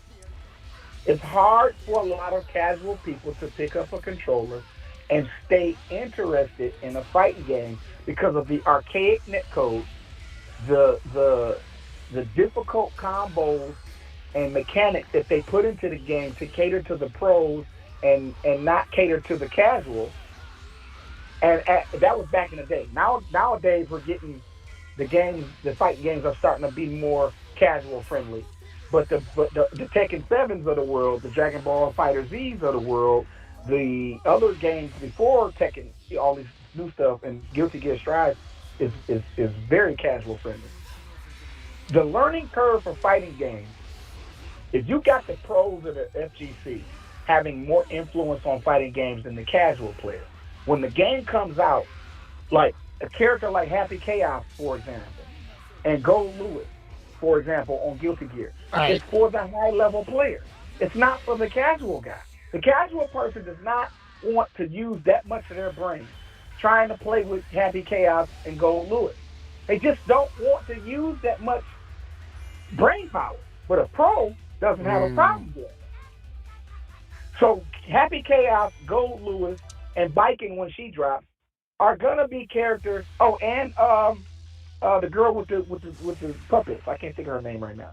It's hard for a lot of casual people to pick up a controller and stay interested in a fighting game because of the archaic netcode, the difficult combos and mechanics that they put into the game to cater to the pros and not cater to the casual. And that was back in the day. Nowadays we're getting the fighting games are starting to be more casual friendly. But the Tekken 7s of the world, the Dragon Ball FighterZs of the world, the other games before Tekken, all this new stuff, and Guilty Gear Strive is very casual friendly. The learning curve for fighting games, if you got the pros of the FGC having more influence on fighting games than the casual player, when the game comes out, like a character like Happy Chaos, for example, and Gold Lewis, for example, on Guilty Gear, it's for the high-level player. It's not for the casual guy. The casual person does not want to use that much of their brain trying to play with Happy Chaos and Gold Lewis. They just don't want to use that much brain power. But a pro doesn't have a problem with it. So Happy Chaos, Gold Lewis, and Biking when she drops are gonna be characters. Oh, and the girl with the puppets. I can't think of her name right now.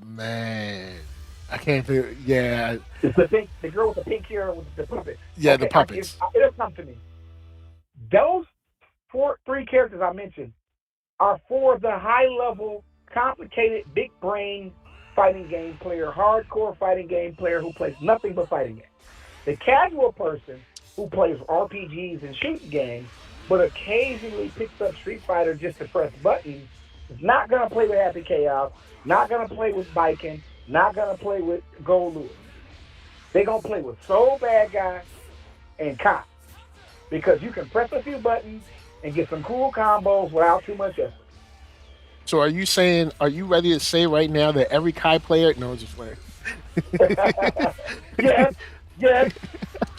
Man, I can't think. Yeah, it's the girl with the pink hair with the puppets. Yeah, okay, the puppets. It'll come to me. Those three characters I mentioned are for the high-level, complicated, big-brain fighting game player, hardcore fighting game player who plays nothing but fighting games. The casual person who plays RPGs and shooting games, but occasionally picks up Street Fighter just to press buttons, is not going to play with Happy Chaos, not going to play with Biking, not going to play with Gold Lewis. They're going to play with Soul Bad Guy and Cop. Because you can press a few buttons and get some cool combos without too much effort. So are you ready to say right now that every Kai player... No, I'm just playing. Yes.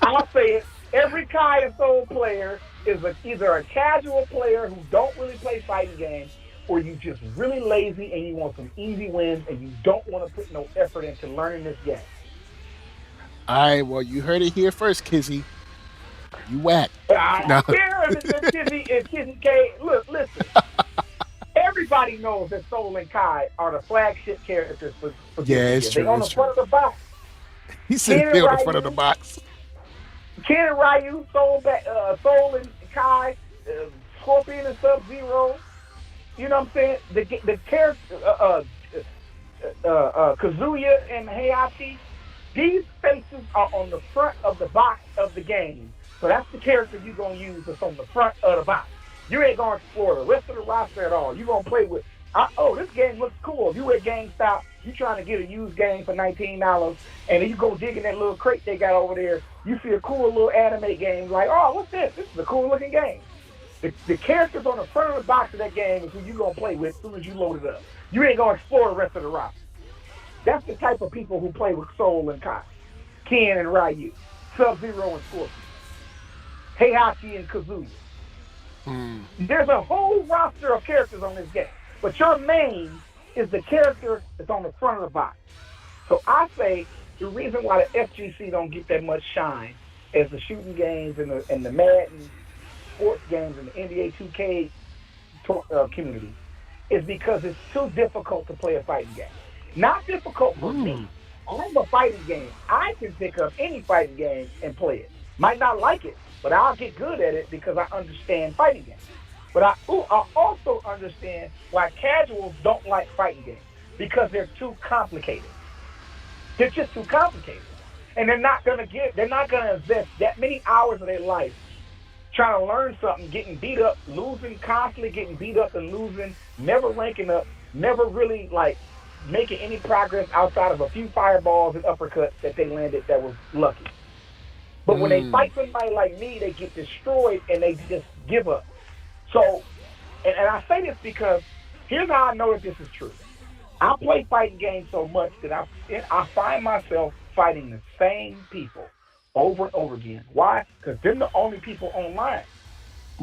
I'll say it. Every Kai and Soul player is either a casual player who don't really play fighting games, or you just really lazy and you want some easy wins and you don't want to put no effort into learning this game. All right, well, you heard it here first, Kizzy. You whack. Kizzy K, look, listen. Everybody knows that Soul and Kai are the flagship characters for it's true. They're on the front of the box. He said they're on the front of the box. Ken and Ryu, Soul and Kai, Scorpion and Sub-Zero. You know what I'm saying? The character, Kazuya and Heihachi. These faces are on the front of the box of the game. So that's the character you're going to use that's on the front of the box. You ain't going to explore the rest of the roster at all. You're going to play with, this game looks cool. If you at GameStop, you trying to get a used game for $19, and then you go dig in that little crate they got over there. You see a cool little anime game, like, oh, what's this? This is a cool looking game. The characters on the front of the box of that game is who you're going to play with as soon as you load it up. You ain't going to explore the rest of the roster. That's the type of people who play with Soul and Kai, Ken and Ryu, Sub-Zero and Scorpion, Heihachi and Kazuya. There's a whole roster of characters on this game, but your main is the character that's on the front of the box. So I say the reason why the FGC don't get that much shine as the shooting games and the Madden sports games and the NBA 2K community is because it's too difficult to play a fighting game. Not difficult for me. I'm a fighting game. I can pick up any fighting game and play it. Might not like it, but I'll get good at it because I understand fighting games. But I also understand why casuals don't like fighting games, because they're too complicated. They're just too complicated. And they're not gonna invest that many hours of their life trying to learn something, getting beat up, losing, constantly getting beat up and losing, never ranking up, never really like making any progress outside of a few fireballs and uppercuts that they landed that was lucky. But when they fight somebody like me, they get destroyed and they just give up. So, and I say this because here's how I know that this is true. I play fighting games so much that I find myself fighting the same people over and over again. Why? Because they're the only people online.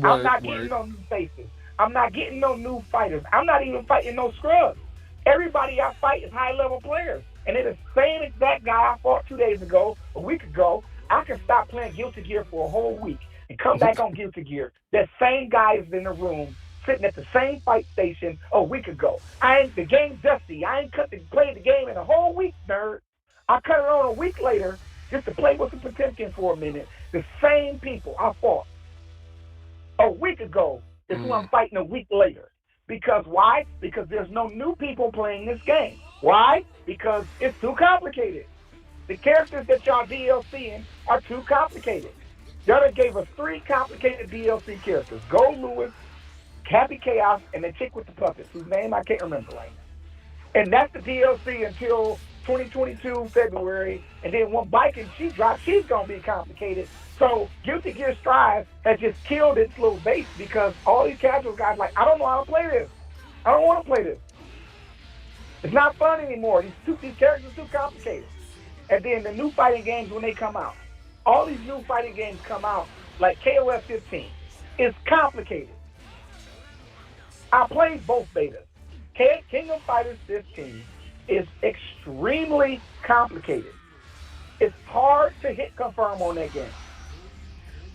I'm not getting no new faces. I'm not getting no new fighters. I'm not even fighting no scrubs. Everybody I fight is high-level players. And they're the same exact guy I fought 2 days ago, a week ago. I can stop playing Guilty Gear for a whole week and come back on Guilty Gear. That same guy is in the room sitting at the same fight station a week ago. The game's dusty. I ain't played the game in a whole week, nerd. I cut it on a week later just to play with the Potemkin for a minute. The same people I fought a week ago is who I'm fighting a week later. Because why? Because there's no new people playing this game. Why? Because it's too complicated. The characters that y'all DLCing are too complicated. Y'all done gave us 3 complicated DLC characters. Gold Lewis, Happy Chaos, and the chick with the puppets, whose name I can't remember right now. And that's the DLC until 2022 February. And then when Bike and she drops, she's going to be complicated. So Guilty Gear Strive has just killed its little base because all these casual guys like, I don't know how to play this. I don't want to play this. It's not fun anymore. These characters are too complicated. And then the new fighting games, when they come out, all these new fighting games come out, like KOF 15. It's complicated. I played both betas. King of Fighters 15 is extremely complicated. It's hard to hit confirm on that game.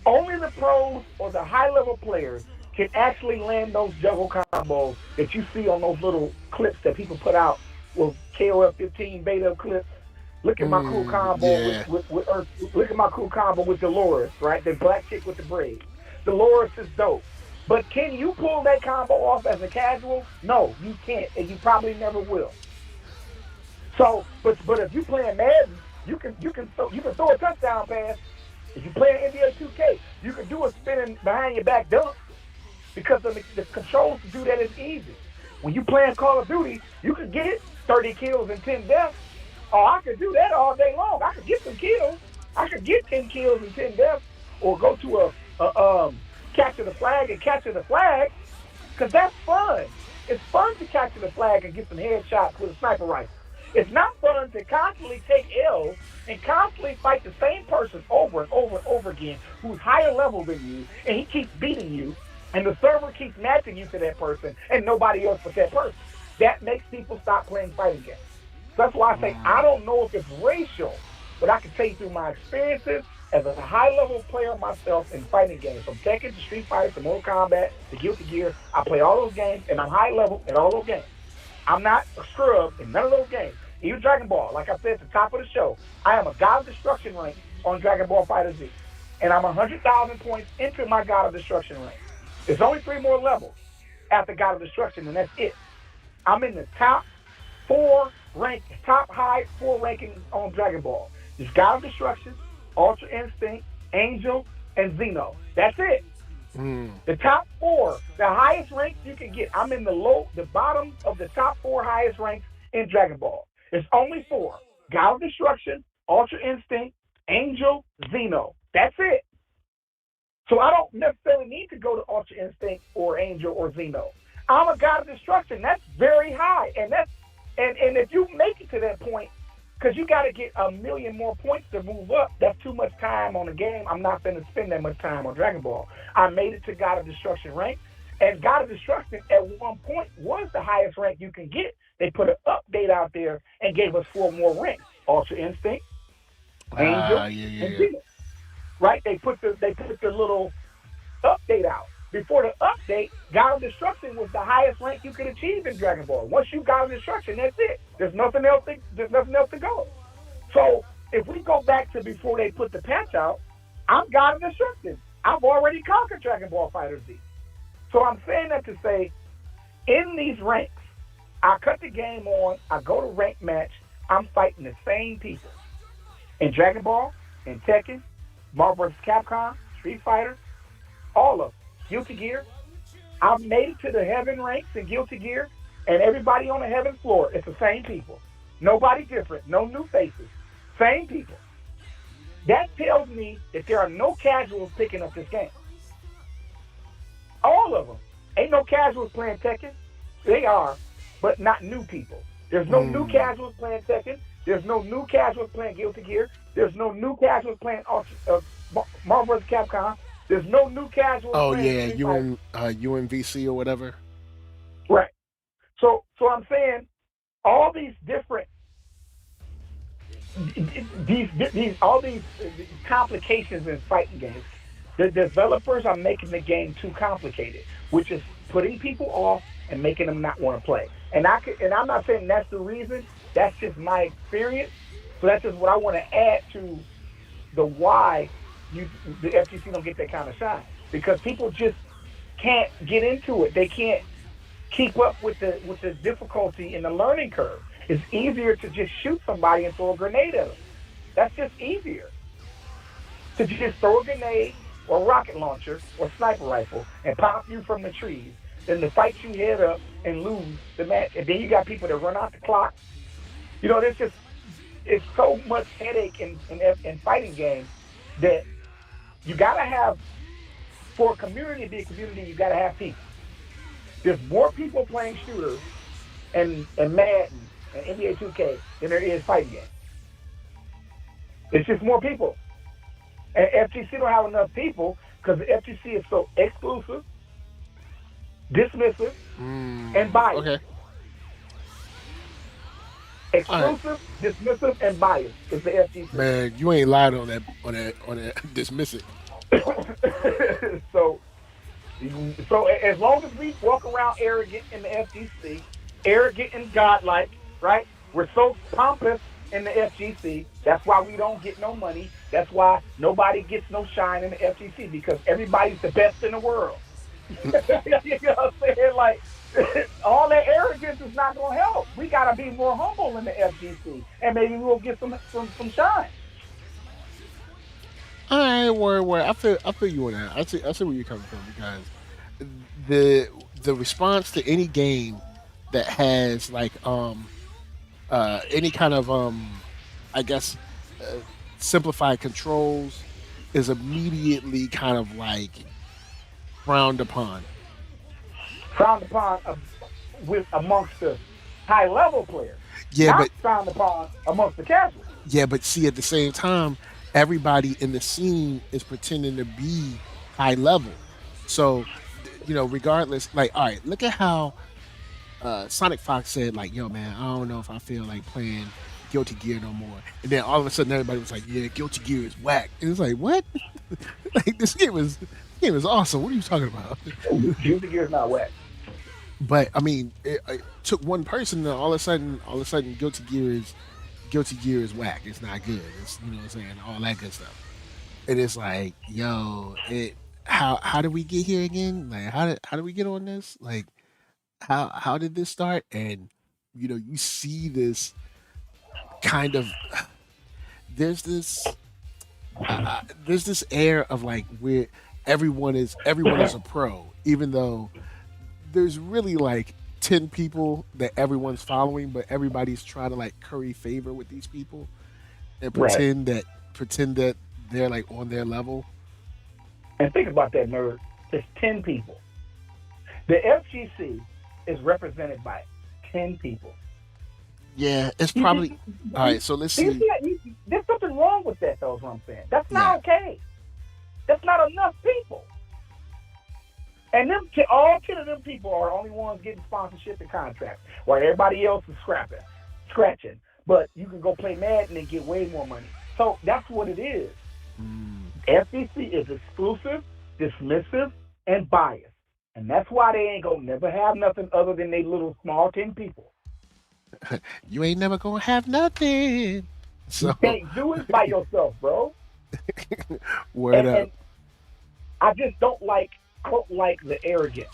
Only the pros or the high-level players can actually land those juggle combos that you see on those little clips that people put out with KOF 15 beta clips. Look at my cool combo look at my cool combo with Dolores, right? The black chick with the braids. Dolores is dope. But can you pull that combo off as a casual? No, you can't, and you probably never will. So, but if you playing Madden, you can throw a touchdown pass. If you play an NBA 2K, you can do a spinning behind your back dunk because the controls to do that is easy. When you playing Call of Duty, you can get 30 kills and 10 deaths. Oh, I could do that all day long. I could get some kills. I could get 10 kills and 10 deaths, or go to a capture the flag and capture the flag, because that's fun. It's fun to capture the flag and get some headshots with a sniper rifle. It's not fun to constantly take L's and constantly fight the same person over and over and over again who's higher level than you, and he keeps beating you, and the server keeps matching you to that person and nobody else but that person. That makes people stop playing fighting games. So that's why I say I don't know if it's racial, but I can tell you through my experiences as a high-level player myself in fighting games, from Tekken to Street Fighter to Mortal Kombat to Guilty Gear, I play all those games, and I'm high-level in all those games. I'm not a scrub in none of those games. Even Dragon Ball, like I said at the top of the show, I am a God of Destruction rank on Dragon Ball FighterZ. And I'm 100,000 points into my God of Destruction rank. There's only 3 more levels after God of Destruction, and that's it. I'm in the top 4 rankings on Dragon Ball. It's God of Destruction, Ultra Instinct, Angel, and Xeno. That's it. The top 4, the highest ranks you can get. I'm in the bottom of the top 4 highest ranks in Dragon Ball. It's only 4. God of Destruction, Ultra Instinct, Angel, Xeno. That's it. So I don't necessarily need to go to Ultra Instinct or Angel or Xeno. I'm a God of Destruction. That's very high. And if you make it to that point, because you got to get 1 million more points to move up. That's too much time on the game. I'm not going to spend that much time on Dragon Ball. I made it to God of Destruction rank. And God of Destruction at one point was the highest rank you can get. They put an update out there and gave us 4 more ranks. Ultra Instinct, Angel, and Xeno. Right? They put the little update out. Before the update, God of Destruction was the highest rank you could achieve in Dragon Ball. Once you God of Destruction, that's it. There's nothing else to go. So if we go back to before they put the patch out, I'm God of Destruction. I've already conquered Dragon Ball FighterZ. So I'm saying that to say, in these ranks, I cut the game on, I go to rank match, I'm fighting the same people. In Dragon Ball, in Tekken, Marvel vs. Capcom, Street Fighter, all of them. Guilty Gear. I've made it to the heaven ranks in Guilty Gear, and everybody on the heaven floor, it's the same people. Nobody different, no new faces. Same people. That tells me that there are no casuals picking up this game. All of them. Ain't no casuals playing Tekken. They are, but not new people. There's no new casuals playing Tekken. There's no new casuals playing Guilty Gear. There's no new casuals playing Marvel vs. Capcom. There's no new casuals. Oh yeah, UNVC or whatever. Right. So I'm saying all these different all these complications in fighting games. The developers are making the game too complicated, which is putting people off and making them not want to play. And I'm not saying that's the reason. That's just my experience. So that's just what I want to add to the why the FGC don't get that kind of shine, because people just can't get into it. They can't keep up with the difficulty in the learning curve. It's easier to just shoot somebody and throw a grenade at them. That's just easier. To just throw a grenade or rocket launcher or sniper rifle and pop you from the trees than to fight you head up and lose the match. And then you got people that run out the clock. It's so much headache in fighting games that you gotta have, for a community to be a community, you gotta have people. There's more people playing shooters and Madden and NBA 2K than there is fighting games. It's just more people. And FGC don't have enough people because the FGC is so exclusive, dismissive, and biased. Okay. Exclusive, dismissive, and biased is the FGC. Man, you ain't lied on that dismiss it. So as long as we walk around arrogant in the FGC, arrogant and godlike, right? We're so pompous in the FGC. That's why we don't get no money. That's why nobody gets no shine in the FGC, because everybody's the best in the world. You know what I'm saying? Like, all that arrogance is not going to help. We got to be more humble in the FGC, and maybe we'll get some shine. All right, word. I feel you on that. I see where you're coming from, because the response to any game that has like any kind of I guess simplified controls is immediately kind of like frowned upon. Frowned upon amongst the high level players. Yeah, not frowned upon amongst the casuals. Yeah, but see, at the same time, everybody in the scene is pretending to be high level. So, regardless, like, all right, look at how Sonic Fox said, like, yo, man, I don't know if I feel like playing Guilty Gear no more. And then all of a sudden, everybody was like, yeah, Guilty Gear is whack. And it's like, what? Like, this game is awesome. What are you talking about? Guilty Gear is not whack. But I mean, it took one person, and all of a sudden, Guilty Gear is whack. It's not good. It's, you know what I'm saying, all that good stuff. And it's like, yo, how did we get here again? Like, how did we get on this? Like, how did this start? And you see this kind of there's this air of like where everyone is a pro, even though there's really like 10 people that everyone's following, but everybody's trying to like curry favor with these people and pretend that they're like on their level. And think about that, nerd. There's 10 people. The FGC is represented by 10 people. Yeah, it's probably all right. So let's see. There's something wrong with that, though. Is what I'm saying. That's not okay. That's not enough people. And all 10 of them people are the only ones getting sponsorship and contracts, while everybody else is scratching. But you can go play Madden and get way more money. So that's what it is. FGC is exclusive, dismissive, and biased. And that's why they ain't gonna never have nothing other than they little small 10 people. You ain't never gonna have nothing. So you can't do it by yourself, bro. Word up. And I just don't like the arrogance.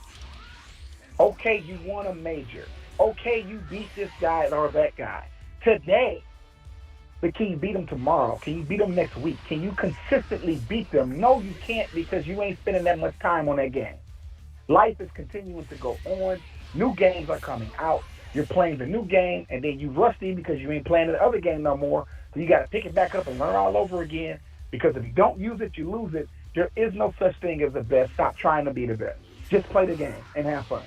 Okay, you won a major. Okay, you beat this guy or that guy today. But can you beat them tomorrow? Can you beat them next week? Can you consistently beat them? No, you can't, because you ain't spending that much time on that game. Life is continuing to go on. New games are coming out. You're playing the new game, and then you rusty because you ain't playing the other game no more. So you got to pick it back up and learn all over again, because if you don't use it, you lose it. There is no such thing as the best. Stop trying to be the best. Just play the game and have fun.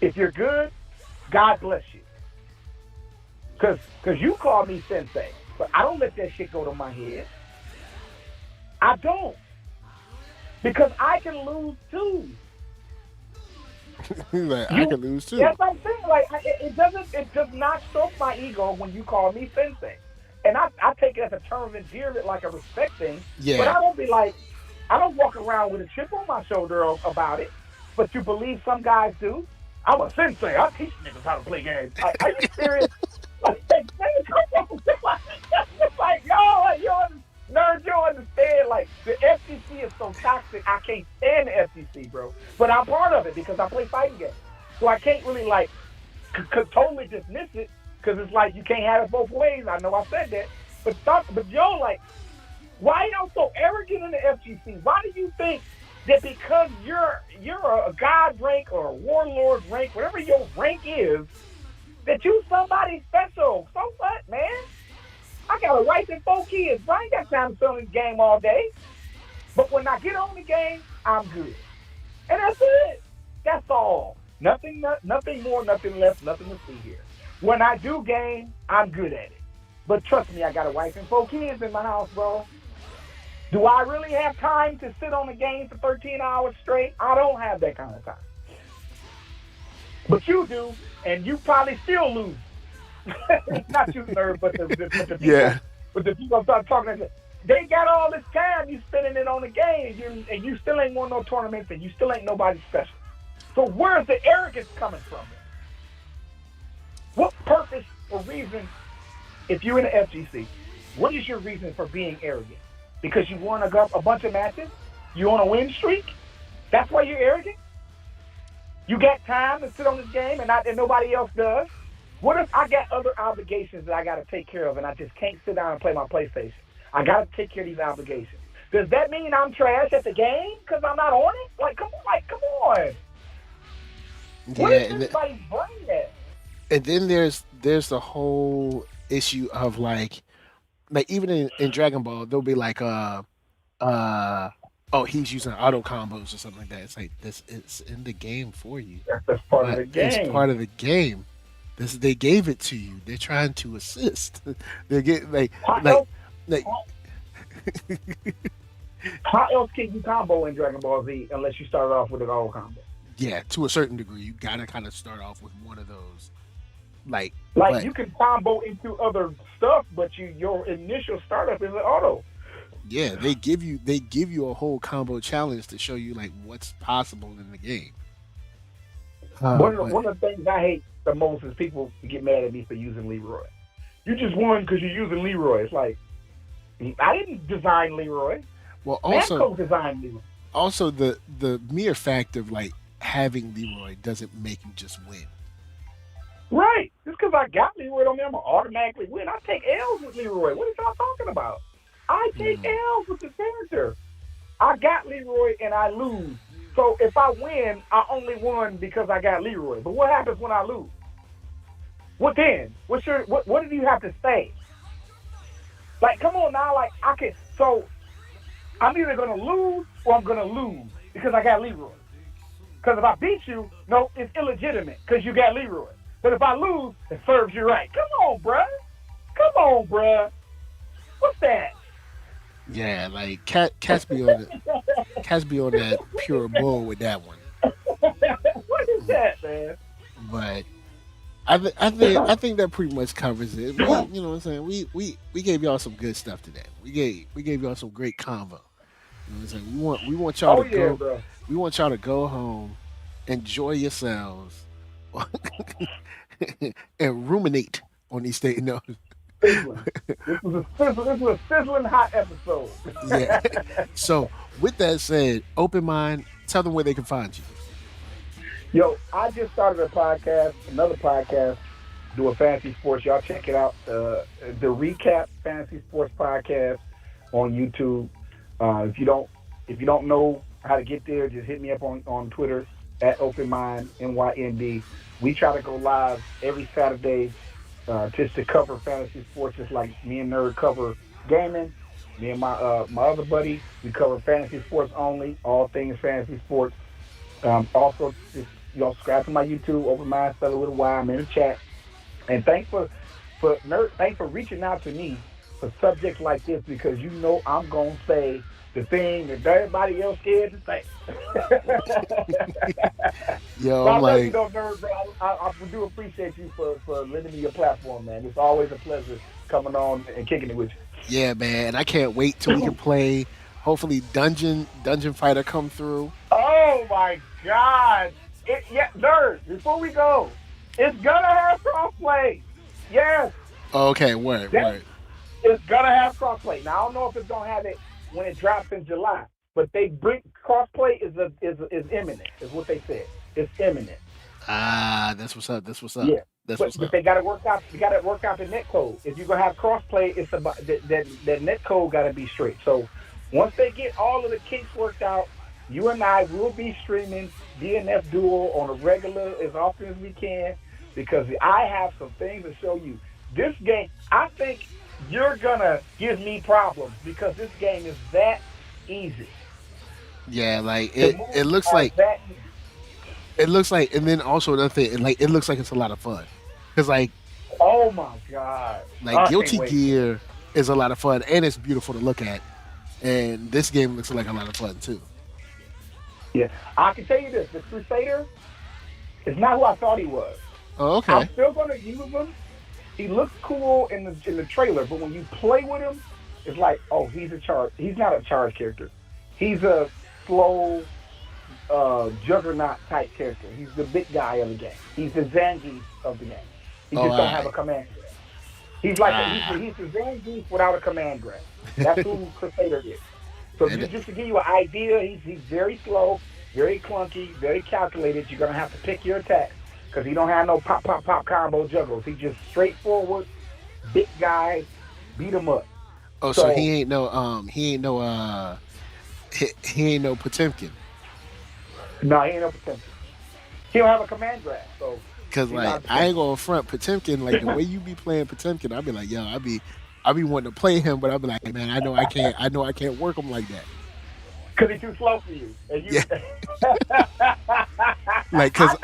If you're good, God bless you. Because you call me sensei, but I don't let that shit go to my head. I don't. Because I can lose too. Like, I can lose too. That's what I'm saying. Like, it does not stroke my ego when you call me sensei. And I take it as a term of endearment, like a respect thing. Yeah. But I don't walk around with a chip on my shoulder about it. But you believe some guys do? I'm a sensei. I teach niggas how to play games. Like, are you serious? Like, nerds, you don't understand. Like, the FGC is so toxic, I can't stand the FGC, bro. But I'm part of it because I play fighting games. So I can't really, like, totally dismiss it, because it's like you can't have it both ways. I know I said that. But yo, like, why y'all so arrogant in the FGC? Why do you think that because you're a god rank or a warlord rank, whatever your rank is, that you somebody special? So what, man? I got a wife and 4 kids. I ain't got time to sit on this game all day. But when I get on the game, I'm good. And that's it. That's all. Nothing more, nothing less, nothing to see here. When I do game, I'm good at it. But trust me, I got a wife and 4 kids in my house, bro. Do I really have time to sit on the game for 13 hours straight? I don't have that kind of time. But you do, and you probably still lose. Not you, nerd, but the people. Yeah. But the people start talking. They got all this time you spending it on the game, and you still ain't won no tournaments, and you still ain't nobody special. So where's the arrogance coming from? What purpose or reason, if you're in the FGC, what is your reason for being arrogant? Because you won a bunch of matches? You on a win streak? That's why you're arrogant? You got time to sit on this game and nobody else does? What if I got other obligations that I got to take care of and I just can't sit down and play my PlayStation? I got to take care of these obligations. Does that mean I'm trash at the game because I'm not on it? Come on. What is everybody's brain at? And then there's the whole issue of like even in Dragon Ball, they'll be like, he's using auto combos or something like that. It's like it's in the game for you. That's part of the game. It's part of the game. They gave it to you. They're trying to assist. They get how else can you combo in Dragon Ball Z unless you start off with an auto combo? Yeah, to a certain degree, you gotta kind of start off with one of those. You can combo into other stuff, but your initial startup is an auto. Yeah, they give you a whole combo challenge to show you like what's possible in the game. One of the things I hate the most is people get mad at me for using Leroy. You just won because you're using Leroy. It's like, I didn't design Leroy. Well, also designed Leroy. Also, the mere fact of like having Leroy doesn't make you just win. Right. Just because I got Leroy on me, I'm going to automatically win. I take L's with Leroy. What are y'all talking about? I take L's with the character. I got Leroy and I lose. So if I win, I only won because I got Leroy. But what happens when I lose? What then? What do you have to say? Like, come on now. Like, I can. So I'm either going to lose or I'm going to lose because I got Leroy. Because if I beat you, no, it's illegitimate because you got Leroy. But if I lose, it serves you right. Come on, bruh. Come on, bruh. What's that? Yeah, like cats be on that pure bull with that one. What is that, man? But I think that pretty much covers it. You know what I'm saying? We gave y'all some good stuff today. We gave y'all some great convo. You know what I'm saying? We want y'all to go. Bro. We want y'all to go home, enjoy yourselves, and ruminate on these things. No. This was a sizzling hot episode. Yeah. So with that said, Open Mind, tell them where they can find you. Yo, I just started another podcast, doing fantasy sports. Y'all check it out. The Recap Fantasy Sports Podcast on YouTube. If you don't know how to get there, just hit me up on Twitter at OpenMindNYND. We try to go live every Saturday. Just to cover fantasy sports, just like me and Nerd cover gaming. Me and my other buddy, we cover fantasy sports only, all things fantasy sports. Also, just subscribe to my YouTube, Open Mind, spell it with a Y. I'm in the chat. And thanks for reaching out to me for subjects like this because you know I'm gonna say the thing that everybody else scared to say. Yo, I'm like, I do appreciate you for lending me your platform, man. It's always a pleasure coming on and kicking it with you. Yeah, man. I can't wait till we can play. Hopefully, Dungeon Fighter come through. Oh my God! Nerd. Before we go, it's gonna have crossplay. Yes. Okay, word. It's gonna have crossplay. Now I don't know if it's gonna have it when it drops in July, but they bring crossplay is imminent. Is what they said. It's imminent. That's what's up. Yeah. But they got to work out. You got to work out the net code. If you're gonna have crossplay, it's about that net code got to be straight. So once they get all of the kinks worked out, you and I will be streaming DNF Duel on a regular as often as we can because I have some things to show you. This game, I think you're gonna give me problems because this game is that easy. Yeah, like it looks like that easy. It looks like, and then also another thing, it looks like it's a lot of fun. Cause like, oh my God, like Guilty Gear is a lot of fun and it's beautiful to look at, and this game looks like a lot of fun too. Yeah, I can tell you this: the Crusader is not who I thought he was. Oh, okay. I'm still gonna use him. He looks cool in the trailer, but when you play with him, it's like, oh, he's not a charge character. He's a slow juggernaut type character. He's the big guy of the game. He's the Zangief of the game. He just don't have a command grab. He's like he's the Zangief without a command grab. That's who Crusader is. So just to give you an idea, he's very slow, very clunky, very calculated. You're gonna have to pick your attacks. Because he don't have no pop combo juggles. He just straightforward, big guy, beat him up. Oh, so he ain't no Potemkin. No, he ain't no Potemkin. He don't have a command grab. So because like I ain't gonna front Potemkin, like the way you be playing Potemkin, I'll be like, yo, I be wanting to play him, but I'll be like, man, I know I can't work him like that. Because he's too slow for you. And you like, cause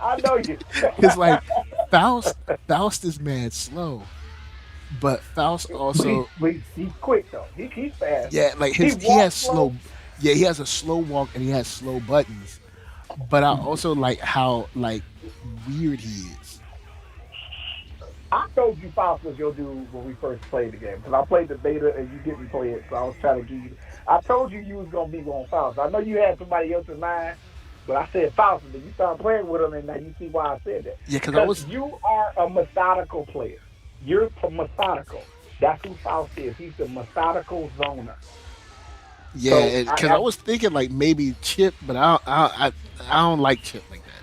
I know you. It's like Faust is mad slow, but Faust also he's quick though. He's fast. Yeah, like he has slow. Yeah, he has a slow walk and he has slow buttons. But I also like how like weird he is. I told you Faust was your dude when we first played the game because I played the beta and you didn't play it, so I was trying to give you. I told you was gonna be on Faust. I know you had somebody else in mind. But I said Faust, and then you started playing with him, and now you see why I said that. Yeah, because you are a methodical player. You're methodical. That's who Faust is. He's the methodical zoner. Yeah, because so I was thinking like maybe Chip, but I don't like Chip like that.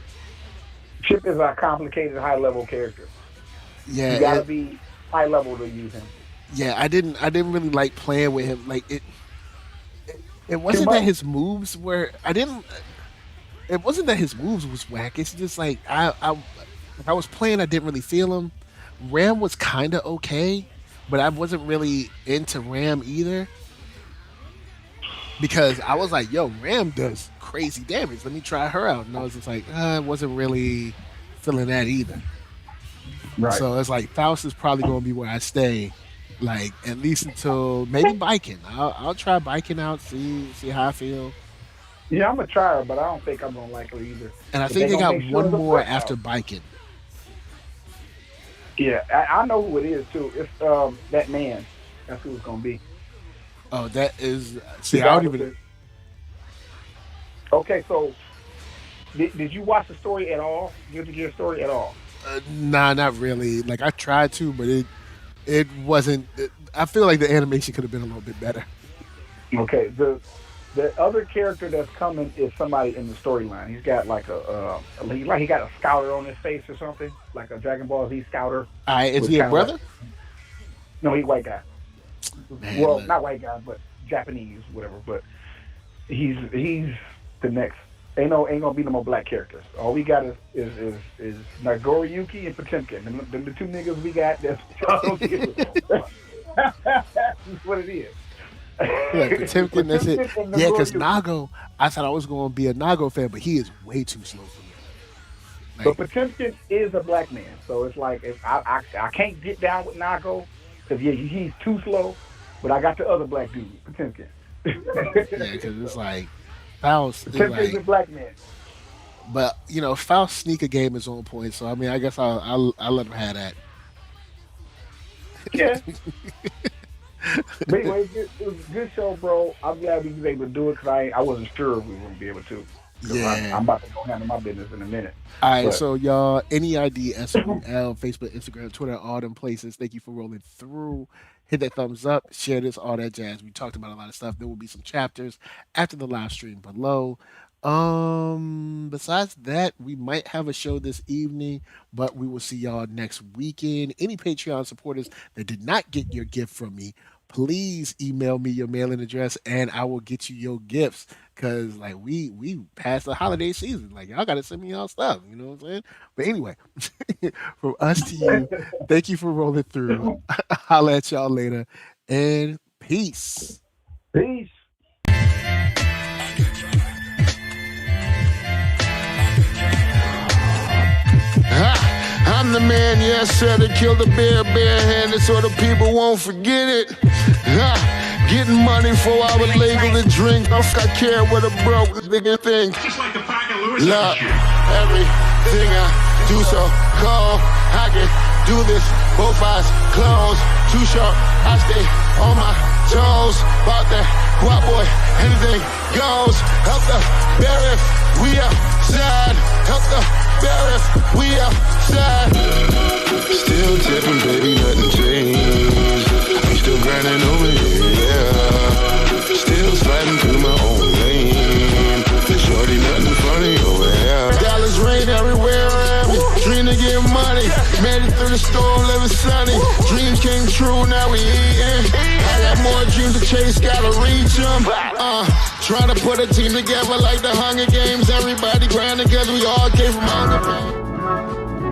Chip is a complicated, high-level character. Yeah, You gotta be high level to use him. Yeah, I didn't really like playing with him. Like it Too wasn't that much. his moves were. I didn't. It wasn't that his moves was whack. It's just like if I was playing, I didn't really feel him. Ram was kind of okay, but I wasn't really into Ram either because I was like, yo, Ram does crazy damage. Let me try her out. And I was just like, I wasn't really feeling that either. Right. So it's like Faust is probably going to be where I stay, like at least until maybe biking. I'll try biking out, see how I feel. Yeah, I'm gonna try her, but I don't think I'm gonna like her either. And I But think they gonna got make sure one the more workout. after biking. Yeah, I know who it is too. It's that man. That's who it's gonna be. Oh, that is. See, I don't even. Okay, so did you watch the story at all? Did you get a story at all? Nah, not really. Like I tried to, but it wasn't. I feel like the animation could have been a little bit better. Okay, the other character that's coming is somebody in the storyline. He's got like he got a scouter on his face or something, like a Dragon Ball Z scouter. All right, is he a brother? No, he's white guy. Man, Well, look. not white guy, but Japanese, whatever. But he's the next. Ain't gonna be no more black characters. All we got is Nagoriyuki and Potemkin. And the two niggas we got. That's what it is. Like Potemkin, that's it. Potemkin and Yeah, because Nagoriyuki. Nago, I thought I was going to be a Nago fan, but he is way too slow for me. But Potemkin is a black man, so it's like if I can't get down with Nago because he's too slow. But I got the other black dude, Potemkin. Yeah, because it's like Faust. Is Potemkin's a like, black man. but you know, Faust's sneaker game is on point. So I mean, I guess I'll let him have that. Yeah. But anyway, it was a good show, bro. I'm glad we was able to do it because I wasn't sure we were going to be able to. Yeah. I'm about to go handle my business in a minute. All right, But- so y'all, NERD, SOL, Facebook, Instagram, Twitter, all them places. Thank you for rolling through. Hit that thumbs up, share this, all that jazz. We talked about a lot of stuff. There will be some chapters after the live stream below. Besides that, we might have a show this evening, but we will see y'all next weekend. Any Patreon supporters that did not get your gift from me, please email me your mailing address and I will get you your gifts. Cause like we passed the holiday season. Like y'all gotta send me y'all stuff. You know what I'm saying? But anyway, from us to you, thank you for rolling through. I'll at y'all later. And peace. Peace. I'm the man, yes sir, that killed a bear barehanded so the people won't forget it. Getting money for I was legal to drink. I care what a broke nigga think. Just like the pack of Lewis. Look, everything I do so cold. I can do this, both eyes closed. Too short, I stay on my toes. About that guap boy, anything goes. Help the bear if we outside. Help the bear if we outside. Still tipping, baby, nothing changed. I'm still grinding over here, yeah. Still sliding through my own lane. Shorty, nothing funny over here. Dollars rain everywhere around me. Dream to get money. Made it through the storm, living sunny. Dreams came true, now we eating. I got more dreams to chase, gotta reach them. Trying to put a team together like the Hunger Games. Everybody grinding cause we all came from hunger.